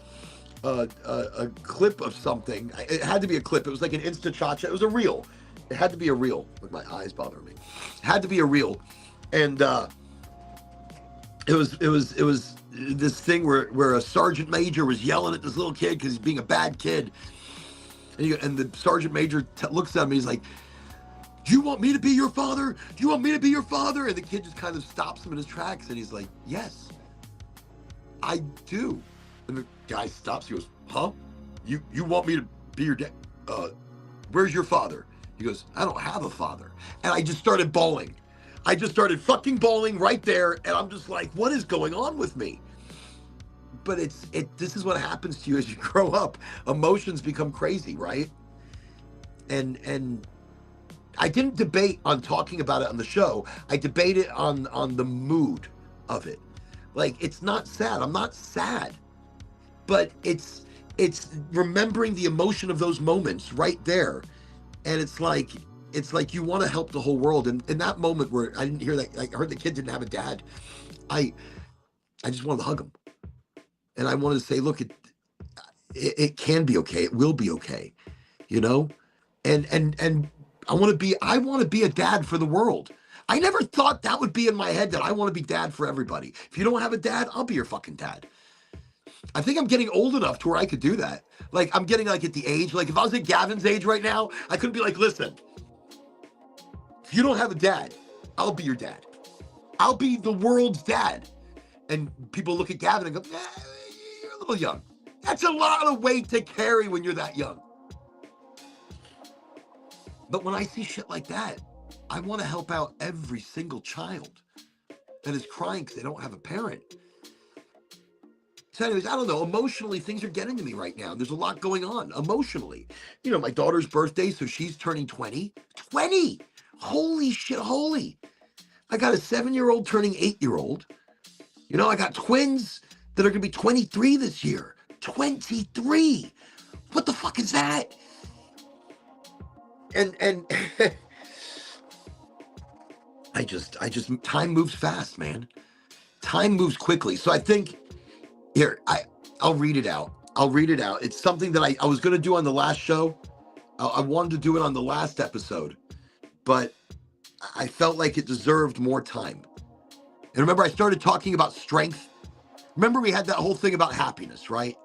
clip of something. It had to be a clip. It was like an Insta-cha-cha. It was a reel. It had to be a reel. Look, my eyes bother me. It had to be a reel. And it was this thing where a sergeant major was yelling at this little kid because he's being a bad kid. And the sergeant major looks at him. He's like, "Do you want me to be your father? Do you want me to be your father?" And the kid just kind of stops him in his tracks, and he's like, "Yes, I do." And the guy stops. He goes, "Huh? You want me to be your dad? Where's your father?" He goes, "I don't have a father." And I just started bawling. I just started fucking bawling right there, and I'm just like, what is going on with me? But this is what happens to you as you grow up. Emotions become crazy, right? And I didn't debate on talking about it on the show. I debated on the mood of it. Like, it's not sad. I'm not sad, but it's remembering the emotion of those moments right there. And it's like you want to help the whole world. And in that moment where I didn't hear that, I heard the kid didn't have a dad, I I just wanted to hug him. And I wanted to say, look, it can be okay. It will be okay, you know? And I want to be a dad for the world. I never thought that would be in my head that I want to be dad for everybody. If you don't have a dad, I'll be your fucking dad. I think I'm getting old enough to where I could do that. Like, I'm getting like at the age, like if I was at Gavin's age right now, I could be like, listen, if you don't have a dad, I'll be your dad. I'll be the world's dad. And people look at Gavin and go, you're a little young. That's a lot of weight to carry when you're that young. But when I see shit like that, I want to help out every single child that is crying because they don't have a parent. So anyways, I don't know. Emotionally, things are getting to me right now. There's a lot going on emotionally. You know, my daughter's birthday, so she's turning 20. 20! Holy shit, holy. I got a 7-year-old turning 8-year-old. You know, I got twins that are going to be 23 this year. 23! What the fuck is that? And I just time moves fast, man. Time moves quickly. So I think here, I'll read it out. I'll read it out. It's something that I was going to do on the last show. I wanted to do it on the last episode, but I felt like it deserved more time. And remember, I started talking about strength. Remember, we had that whole thing about happiness, right?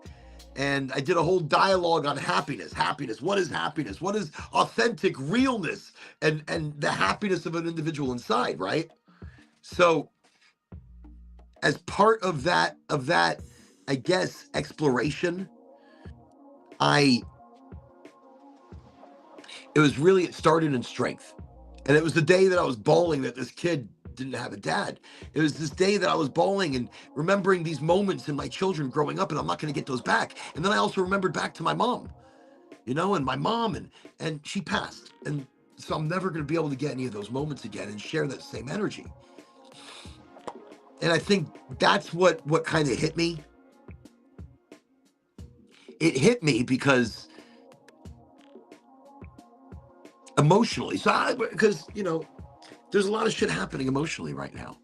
And I did a whole dialogue on happiness. Happiness. What is happiness? What is authentic realness and the happiness of an individual inside, right? So, as part of that, I guess, exploration, it started in strength. And it was the day that I was bawling that this kid didn't have a dad. It was this day that I was bawling and remembering these moments in my children growing up, and I'm not going to get those back. And then I also remembered back to my mom, you know, and my mom, and she passed. And so I'm never going to be able to get any of those moments again and share that same energy. And I think that's what kind of hit me. It hit me because emotionally, because, you know, there's a lot of shit happening emotionally right now,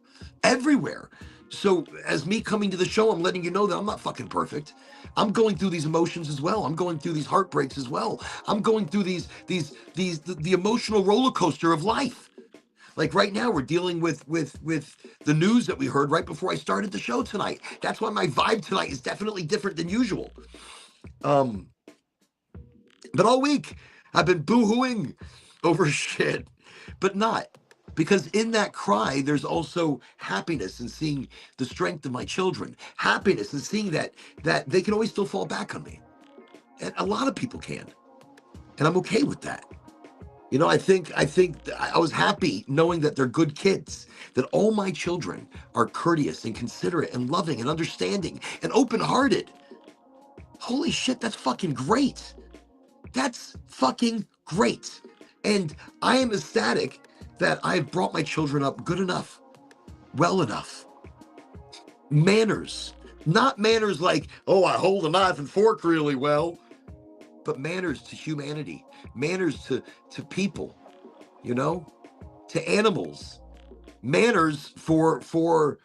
everywhere. So as me coming to the show, I'm letting you know that I'm not fucking perfect. I'm going through these emotions as well. I'm going through these heartbreaks as well. I'm going through the emotional roller coaster of life. Like right now, we're dealing with the news that we heard right before I started the show tonight. That's why my vibe tonight is definitely different than usual. But all week I've been boo-hooing over shit, but not. Because in that cry, there's also happiness in seeing the strength of my children. Happiness in seeing that they can always still fall back on me. And a lot of people can. And I'm okay with that. You know, I think I was happy knowing that they're good kids, that all my children are courteous and considerate and loving and understanding and open-hearted. Holy shit, that's fucking great. That's fucking great. And I am ecstatic that I've brought my children up good enough, well enough. Manners, not manners like, oh, I hold a knife and fork really well, but manners to humanity, manners to people, you know, to animals, manners for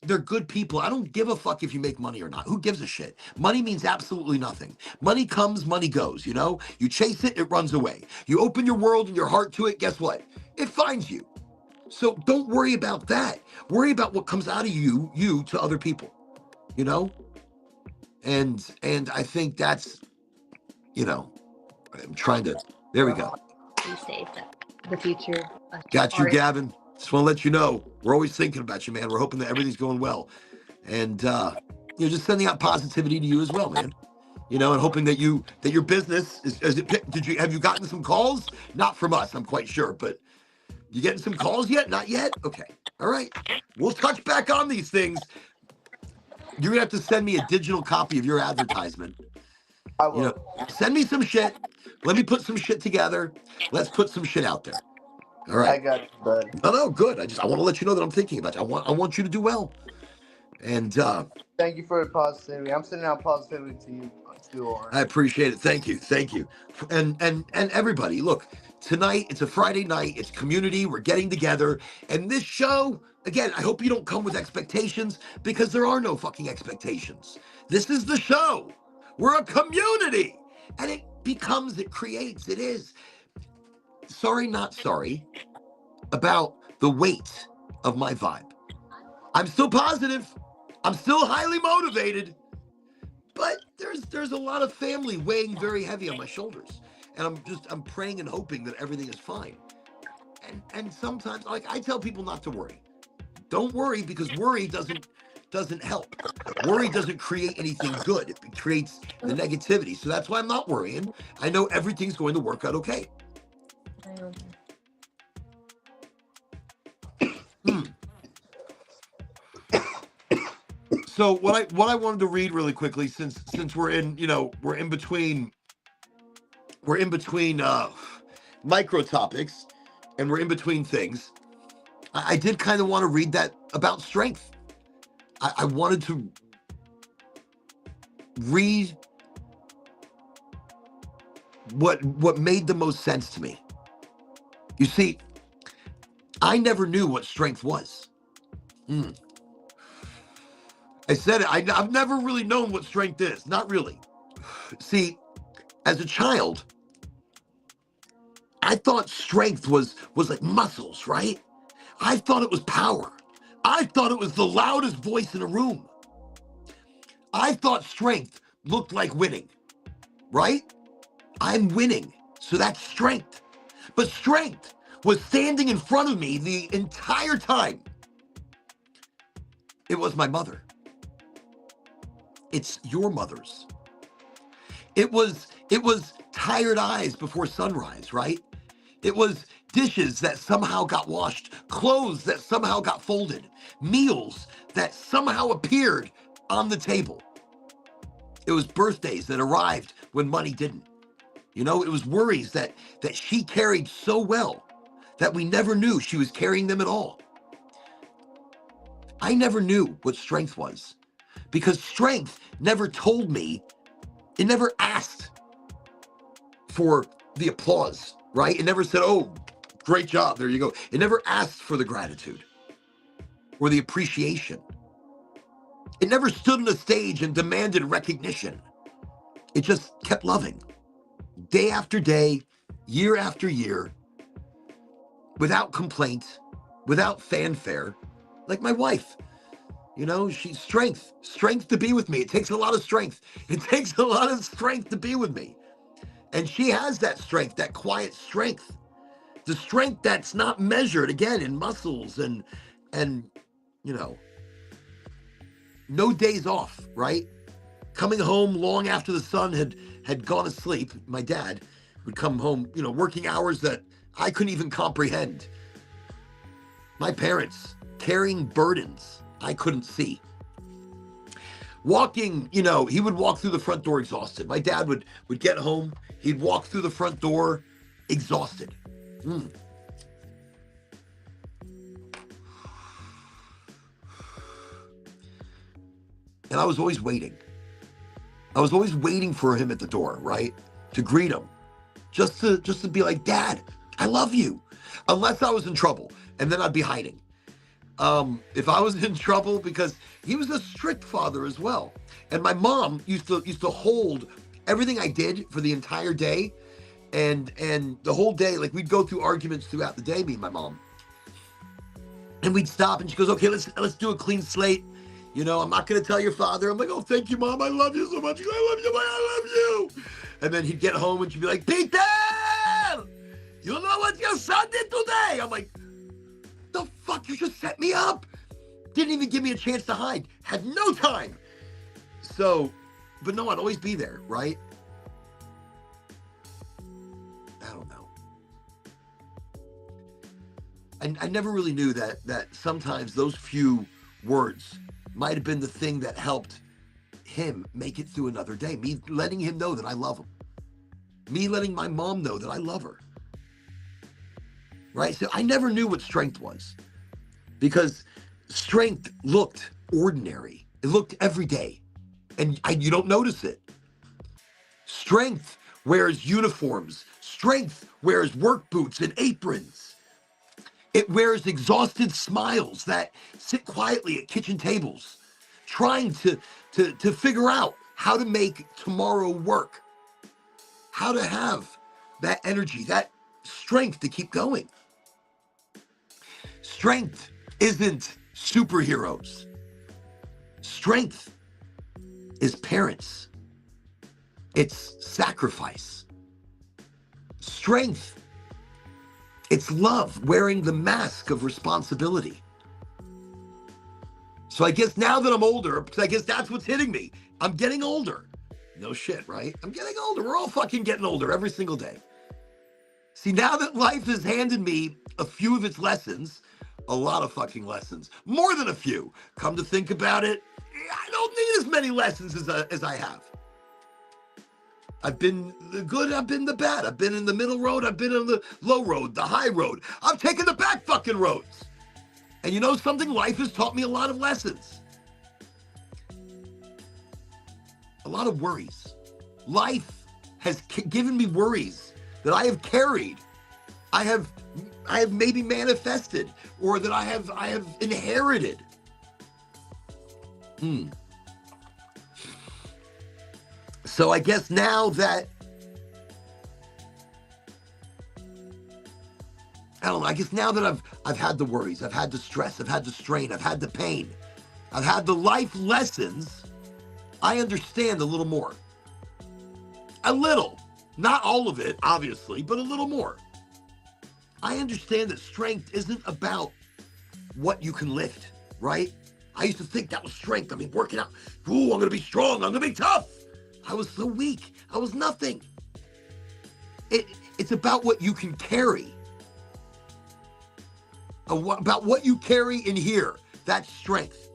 they're good people. I don't give a fuck if you make money or not. Who gives a shit? Money means absolutely nothing. Money comes, money goes, you know? You chase it, it runs away. You open your world and your heart to it, guess what? It finds you. So don't worry about that. Worry about what comes out of you to other people, you know? And I think that's, you know, I'm trying to, there we go. Be safe. The future. Got you, Gavin. Just want to let you know, we're always thinking about you, man. We're hoping that everything's going well. And, you know, just sending out positivity to you as well, man. You know, and hoping that your business have you gotten some calls? Not from us, I'm quite sure, but you getting some calls yet? Not yet? Okay. All right. We'll touch back on these things. You're gonna have to send me a digital copy of your advertisement. I will. You know, send me some shit. Let me put some shit together. Let's put some shit out there. All right. I got you, bud. No, good. I want to let you know that I'm thinking about you. I want you to do well. And Thank you for the positivity. I'm sending out positivity to you too, Oren. I appreciate it. Thank you. And everybody, look, tonight it's a Friday night. It's community. We're getting together. And this show, again, I hope you don't come with expectations because there are no fucking expectations. This is the show. We're a community. And it creates, it is. Sorry, not sorry about the weight of my vibe. I'm still positive. I'm still highly motivated. But there's a lot of family weighing very heavy on my shoulders. And I'm praying and hoping that everything is fine. And sometimes, like, I tell people not to worry. Don't worry, because worry doesn't help. Worry doesn't create anything good. It creates the negativity. So that's why I'm not worrying. I know everything's going to work out okay. So what I wanted to read really quickly, since we're in between micro topics, and we're in between things, I did kind of want to read that about strength. I wanted to read what made the most sense to me. You see, I never knew what strength was. I said it. I've never really known what strength is. Not really. See, as a child, I thought strength was like muscles, right? I thought it was power. I thought it was the loudest voice in a room. I thought strength looked like winning, right? I'm winning, so that's strength. But strength was standing in front of me the entire time. It was my mother. It's your mother's. It was tired eyes before sunrise, right? It was dishes that somehow got washed, clothes that somehow got folded, meals that somehow appeared on the table. It was birthdays that arrived when money didn't. You know, it was worries that she carried so well that we never knew she was carrying them at all. I never knew what strength was, because strength never told me, it never asked for the applause, right? It never said, oh, great job, there you go. It never asked for the gratitude or the appreciation. It never stood on the stage and demanded recognition. It just kept loving, day after day, year after year, without complaint, without fanfare, like my wife. You know, she's strength to be with me. It takes a lot of strength. It takes a lot of strength to be with me. And she has that strength, that quiet strength, the strength that's not measured, again, in muscles and you know, no days off, right? Coming home long after the sun had gone to sleep. My dad would come home, you know, working hours that I couldn't even comprehend. My parents carrying burdens I couldn't see. Walking, you know, he would walk through the front door exhausted. My dad would get home, he'd walk through the front door exhausted. And I was always waiting. I was always waiting for him at the door, right? To greet him. Just to be like, Dad, I love you. Unless I was in trouble, and then I'd be hiding. If I was in trouble, because he was a strict father as well. And my mom used to hold everything I did for the entire day. And the whole day, like, we'd go through arguments throughout the day, me and my mom. And we'd stop and she goes, okay, let's do a clean slate. You know, I'm not going to tell your father. I'm like, oh, thank you, Mom. I love you so much. I love you. I love you. And then he'd get home and she'd be like, Peter, you know what your son did today? I'm like, the fuck, you just set me up. Didn't even give me a chance to hide. Had no time. So, but no, I'd always be there, right? I don't know. I never really knew that sometimes those few words might have been the thing that helped him make it through another day. Me letting him know that I love him. Me letting my mom know that I love her. right? So I never knew what strength was because strength looked ordinary. It looked every day, and you don't notice it. Strength wears uniforms. Strength wears work boots and aprons. It wears exhausted smiles that sit quietly at kitchen tables, trying to figure out how to make tomorrow work, how to have that energy, that strength to keep going. Strength isn't superheroes. Strength is parents. It's sacrifice. Strength, it's love wearing the mask of responsibility. So I guess now that I'm older, because I guess that's what's hitting me. I'm getting older. No shit, right? I'm getting older. We're all fucking getting older every single day. See, now that life has handed me a few of its lessons, a lot of fucking lessons, more than a few. Come to think about it, I don't need as many lessons as I have. I've been the good, I've been the bad. I've been in the middle road, I've been in the low road, the high road. I've taken the back fucking roads. And you know something? Life has taught me a lot of lessons. A lot of worries. Life has given me worries that I have carried. I have maybe manifested, or that I have inherited. So I guess now that, I don't know, I guess now that I've had the worries, I've had the stress, I've had the strain, I've had the pain, I've had the life lessons, I understand a little more. A little. Not all of it, obviously, but a little more. I understand that strength isn't about what you can lift, right? I used to think that was strength. I mean, working out. Ooh, I'm going to be strong. I'm going to be tough. I was so weak. I was nothing. It's about what you can carry. About what you carry in here. That's strength.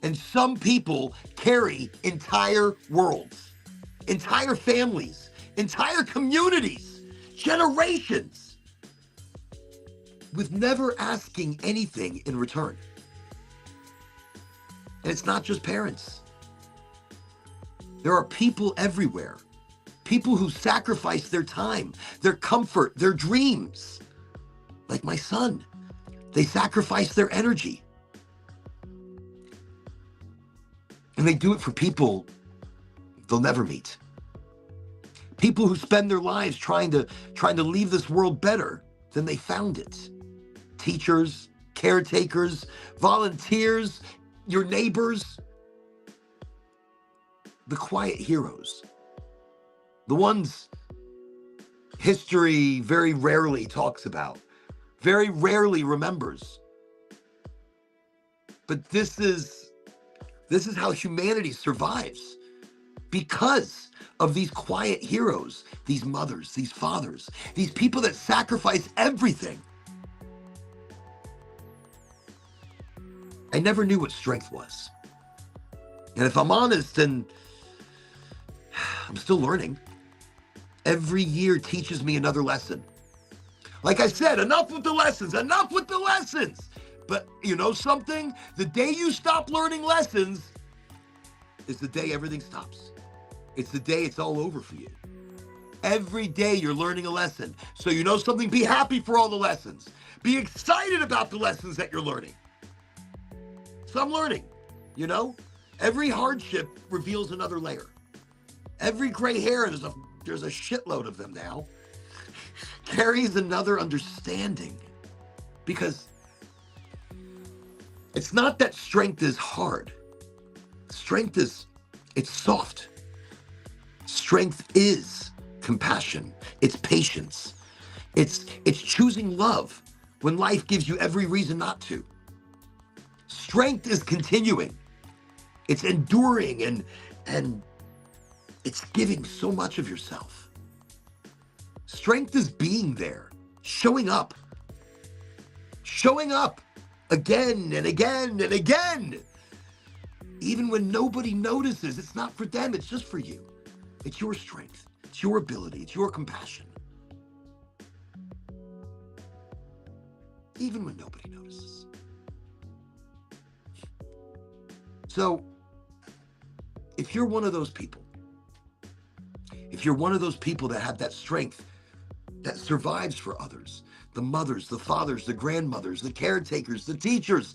And some people carry entire worlds, entire families, entire communities, generations, with never asking anything in return. And it's not just parents. There are people everywhere. People who sacrifice their time, their comfort, their dreams. Like my son. They sacrifice their energy. And they do it for people they'll never meet. People who spend their lives trying to leave this world better than they found it. Teachers, caretakers, volunteers, your neighbors. The quiet heroes. The ones history very rarely talks about, very rarely remembers. But this is how humanity survives, because of these quiet heroes, these mothers, these fathers, these people that sacrifice everything. I never knew what strength was. And if I'm honest, and I'm still learning, every year teaches me another lesson. Like I said, enough with the lessons, enough with the lessons. But you know something? The day you stop learning lessons is the day everything stops. It's the day it's all over for you. Every day you're learning a lesson. So you know something? Be happy for all the lessons. Be excited about the lessons that you're learning. So I'm learning, you know? Every hardship reveals another layer. Every gray hair, there's a shitload of them now, carries another understanding. Because it's not that strength is hard. Strength it's soft. Strength is compassion. It's patience. It's choosing love when life gives you every reason not to. Strength is continuing. It's enduring and it's giving so much of yourself. Strength is being there, showing up again and again and again. Even when nobody notices, it's not for them, it's just for you. It's your strength, it's your ability, it's your compassion. even when nobody notices. So if you're one of those people, if you're one of those people that have that strength that survives for others, the mothers, the fathers, the grandmothers, the caretakers, the teachers,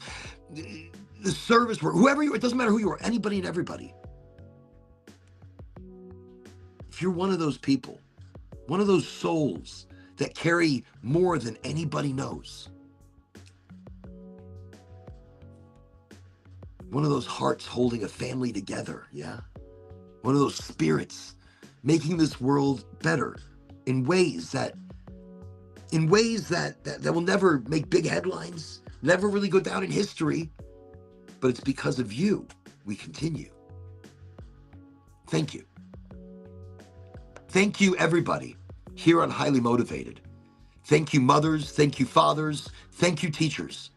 the service worker, whoever you are, it doesn't matter who you are, anybody and everybody. If you're one of those people, one of those souls that carry more than anybody knows, one of those hearts holding a family together, yeah? One of those spirits making this world better in ways that will never make big headlines, never really go down in history, but it's because of you we continue. Thank you. Thank you, everybody, here on Highly Motivated. Thank you, mothers. Thank you, fathers. Thank you, teachers.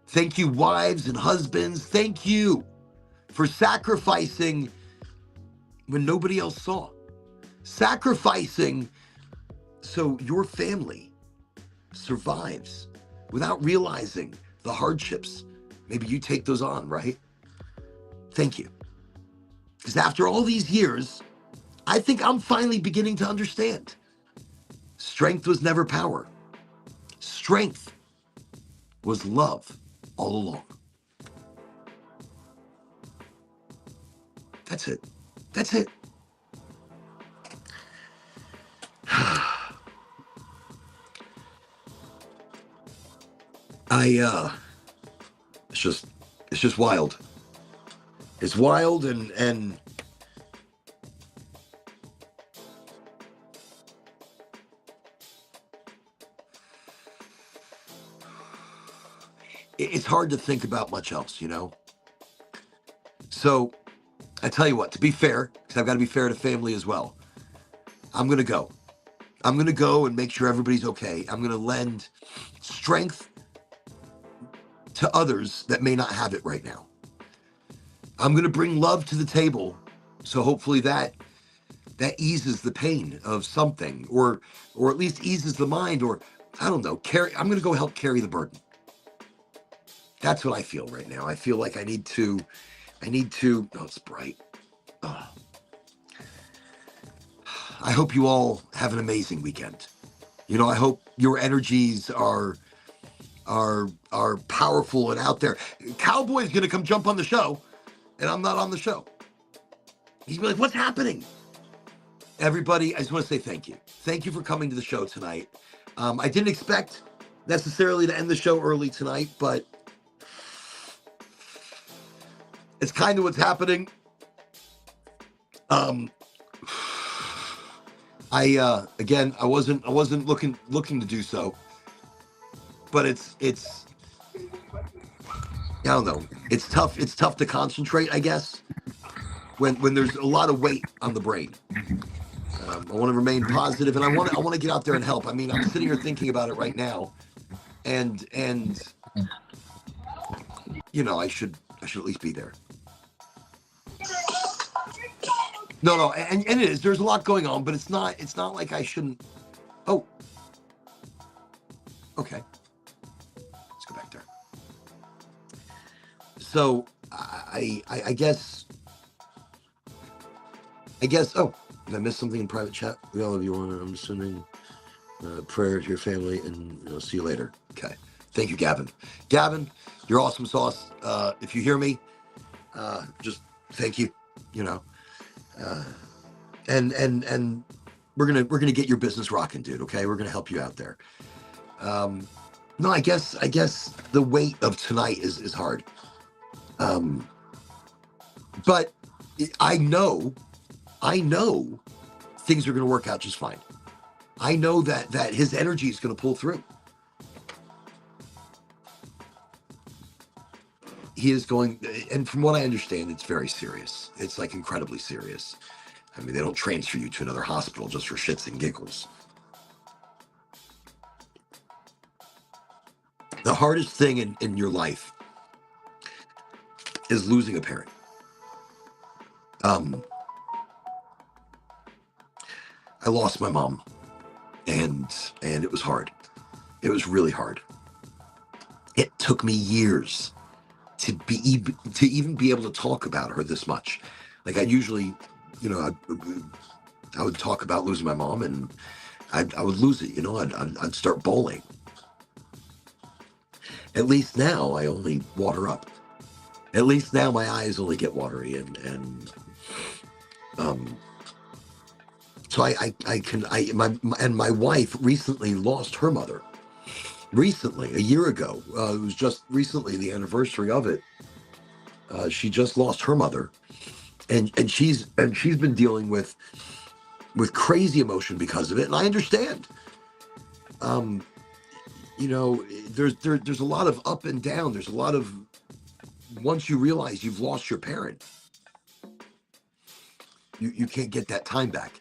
Thank you, wives and husbands. Thank you for sacrificing when nobody else saw. Sacrificing so your family survives without realizing the hardships. Maybe you take those on, right? Thank you. Because after all these years, I think I'm finally beginning to understand. Strength was never power. Strength was love all along. That's it. That's it. It's just wild. It's wild and it's hard to think about much else, you know? So I tell you what, to be fair, because I've got to be fair to family as well, I'm going to go. I'm going to go and make sure everybody's okay. I'm going to lend strength to others that may not have it right now. I'm going to bring love to the table. So hopefully that eases the pain of something, or at least eases the mind, or I don't know, I'm going to go help carry the burden. That's what I feel right now. I feel like I need to, oh, it's bright. Oh. I hope you all have an amazing weekend. You know, I hope your energies are powerful and out there. Cowboy's going to come jump on the show, and I'm not on the show. He's gonna be like, what's happening? Everybody, I just want to say thank you. Thank you for coming to the show tonight. I didn't expect necessarily to end the show early tonight, but it's kind of what's happening. Again, I wasn't looking to do so, but it's I don't know. It's tough to concentrate, I guess, when there's a lot of weight on the brain. I want to remain positive, and I want to get out there and help. I mean, I'm sitting here thinking about it right now, and you know, I should at least be there. No, and it is. There's a lot going on, but it's not like I shouldn't. Oh, okay. Let's go back there. So I guess. Oh, did I miss something in private chat? We all of you want. I'm assuming. Prayer to your family, and see you later. Okay. Thank you, Gavin. Gavin, you're awesome sauce. If you hear me, just thank you. You know. And we're gonna get your business rocking, dude. Okay, we're gonna help you out there. No, I guess the weight of tonight is hard. But I know things are gonna work out just fine. I know that his energy is gonna pull through. He is going, and from what I understand, it's very serious. It's like incredibly serious. I mean, they don't transfer you to another hospital just for shits and giggles. The hardest thing in your life is losing a parent. I lost my mom, and it was hard. It was really hard. It took me years to even be able to talk about her this much. Like I usually, you know, I would talk about losing my mom, and I would lose it. You know, I'd start bawling. At least now I only water up. At least now my eyes only get watery, and so my wife recently lost her mother. Recently, a year ago, it was just recently the anniversary of it. She just lost her mother, and she's been dealing with crazy emotion because of it, and I understand. You know, there's a lot of up and down. There's a lot of, once you realize you've lost your parent, you can't get that time back.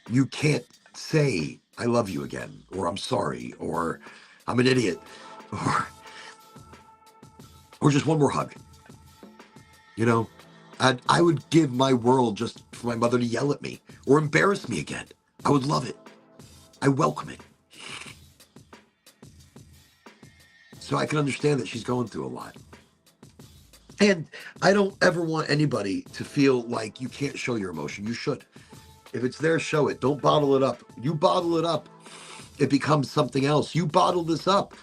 You can't say I love you again, or I'm sorry, or I'm an idiot, or just one more hug. You know, I would give my world just for my mother to yell at me or embarrass me again. I would love it. I welcome it. So I can understand that she's going through a lot. And I don't ever want anybody to feel like you can't show your emotion. You should. If it's there, show it. Don't bottle it up. You bottle it up, it becomes something else. You bottle this up,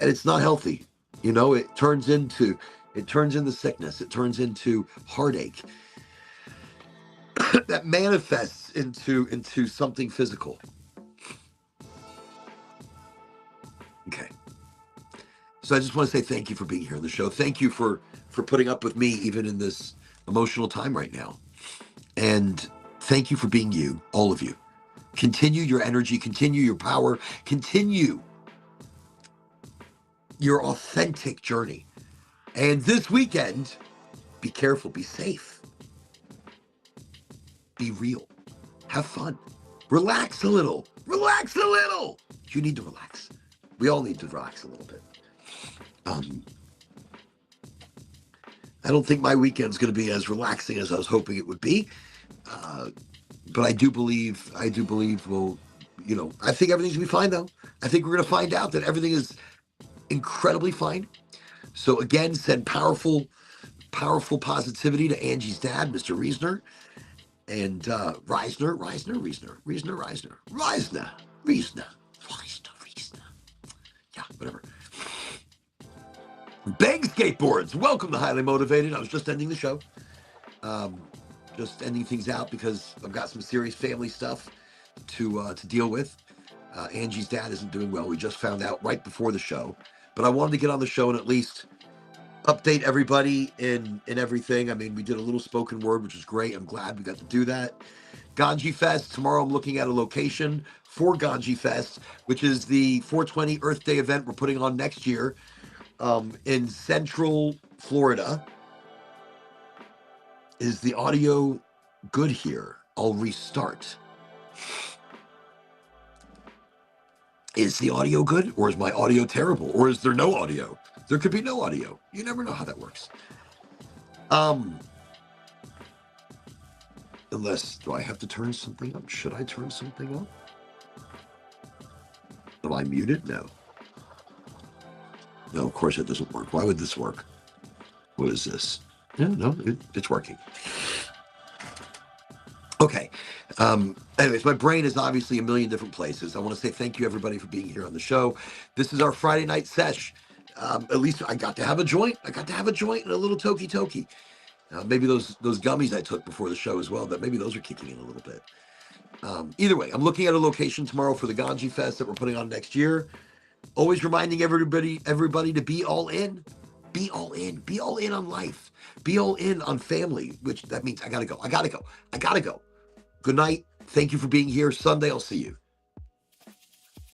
and it's not healthy. You know, it turns into sickness. It turns into heartache that manifests into something physical. Okay. So I just want to say thank you for being here on the show. Thank you for putting up with me even in this emotional time right now. And thank you for being you, all of you. Continue your energy, continue your power, continue your authentic journey. And this weekend, be careful, be safe, be real, have fun, relax a little, relax a little. You need to relax. We all need to relax a little bit. I don't think my weekend's going to be as relaxing as I was hoping it would be. But I do believe we'll, you know, I think everything's going to be fine though. I think we're going to find out that everything is incredibly fine. So again, send powerful positivity to Angie's dad, Mr. Reisner, and Reisner. Yeah, whatever. Bang Skateboards, welcome to Highly Motivated. I was just ending the show. Just ending things out because I've got some serious family stuff to deal with. Angie's dad isn't doing well. We just found out right before the show. But I wanted to get on the show and at least update everybody in everything. I mean, we did a little spoken word, which was great. I'm glad we got to do that. Ganji Fest, tomorrow I'm looking at a location for Ganji Fest, which is the 420 Earth Day event we're putting on next year in Central Florida. Is the audio good here? I'll restart. Is the audio good, or is my audio terrible, or is there no audio? There could be no audio. You never know how that works. Unless, do I have to turn something up? Should I turn something up? Am I muted? No. No, of course it doesn't work. Why would this work? What is this? Yeah, no, it's working. Okay. Anyways, my brain is obviously a million different places. I want to say thank you, everybody, for being here on the show. This is our Friday night sesh. At least I got to have a joint. I got to have a joint and a little talky-talk. Maybe those gummies I took before the show as well, that maybe those are kicking in a little bit. Either way, I'm looking at a location tomorrow for the Ganji Fest that we're putting on next year. Always reminding everybody to be all in. Be all in. Be all in on life. Be all in on family, which that means I gotta go. Good night. Thank you for being here. Sunday, I'll see you.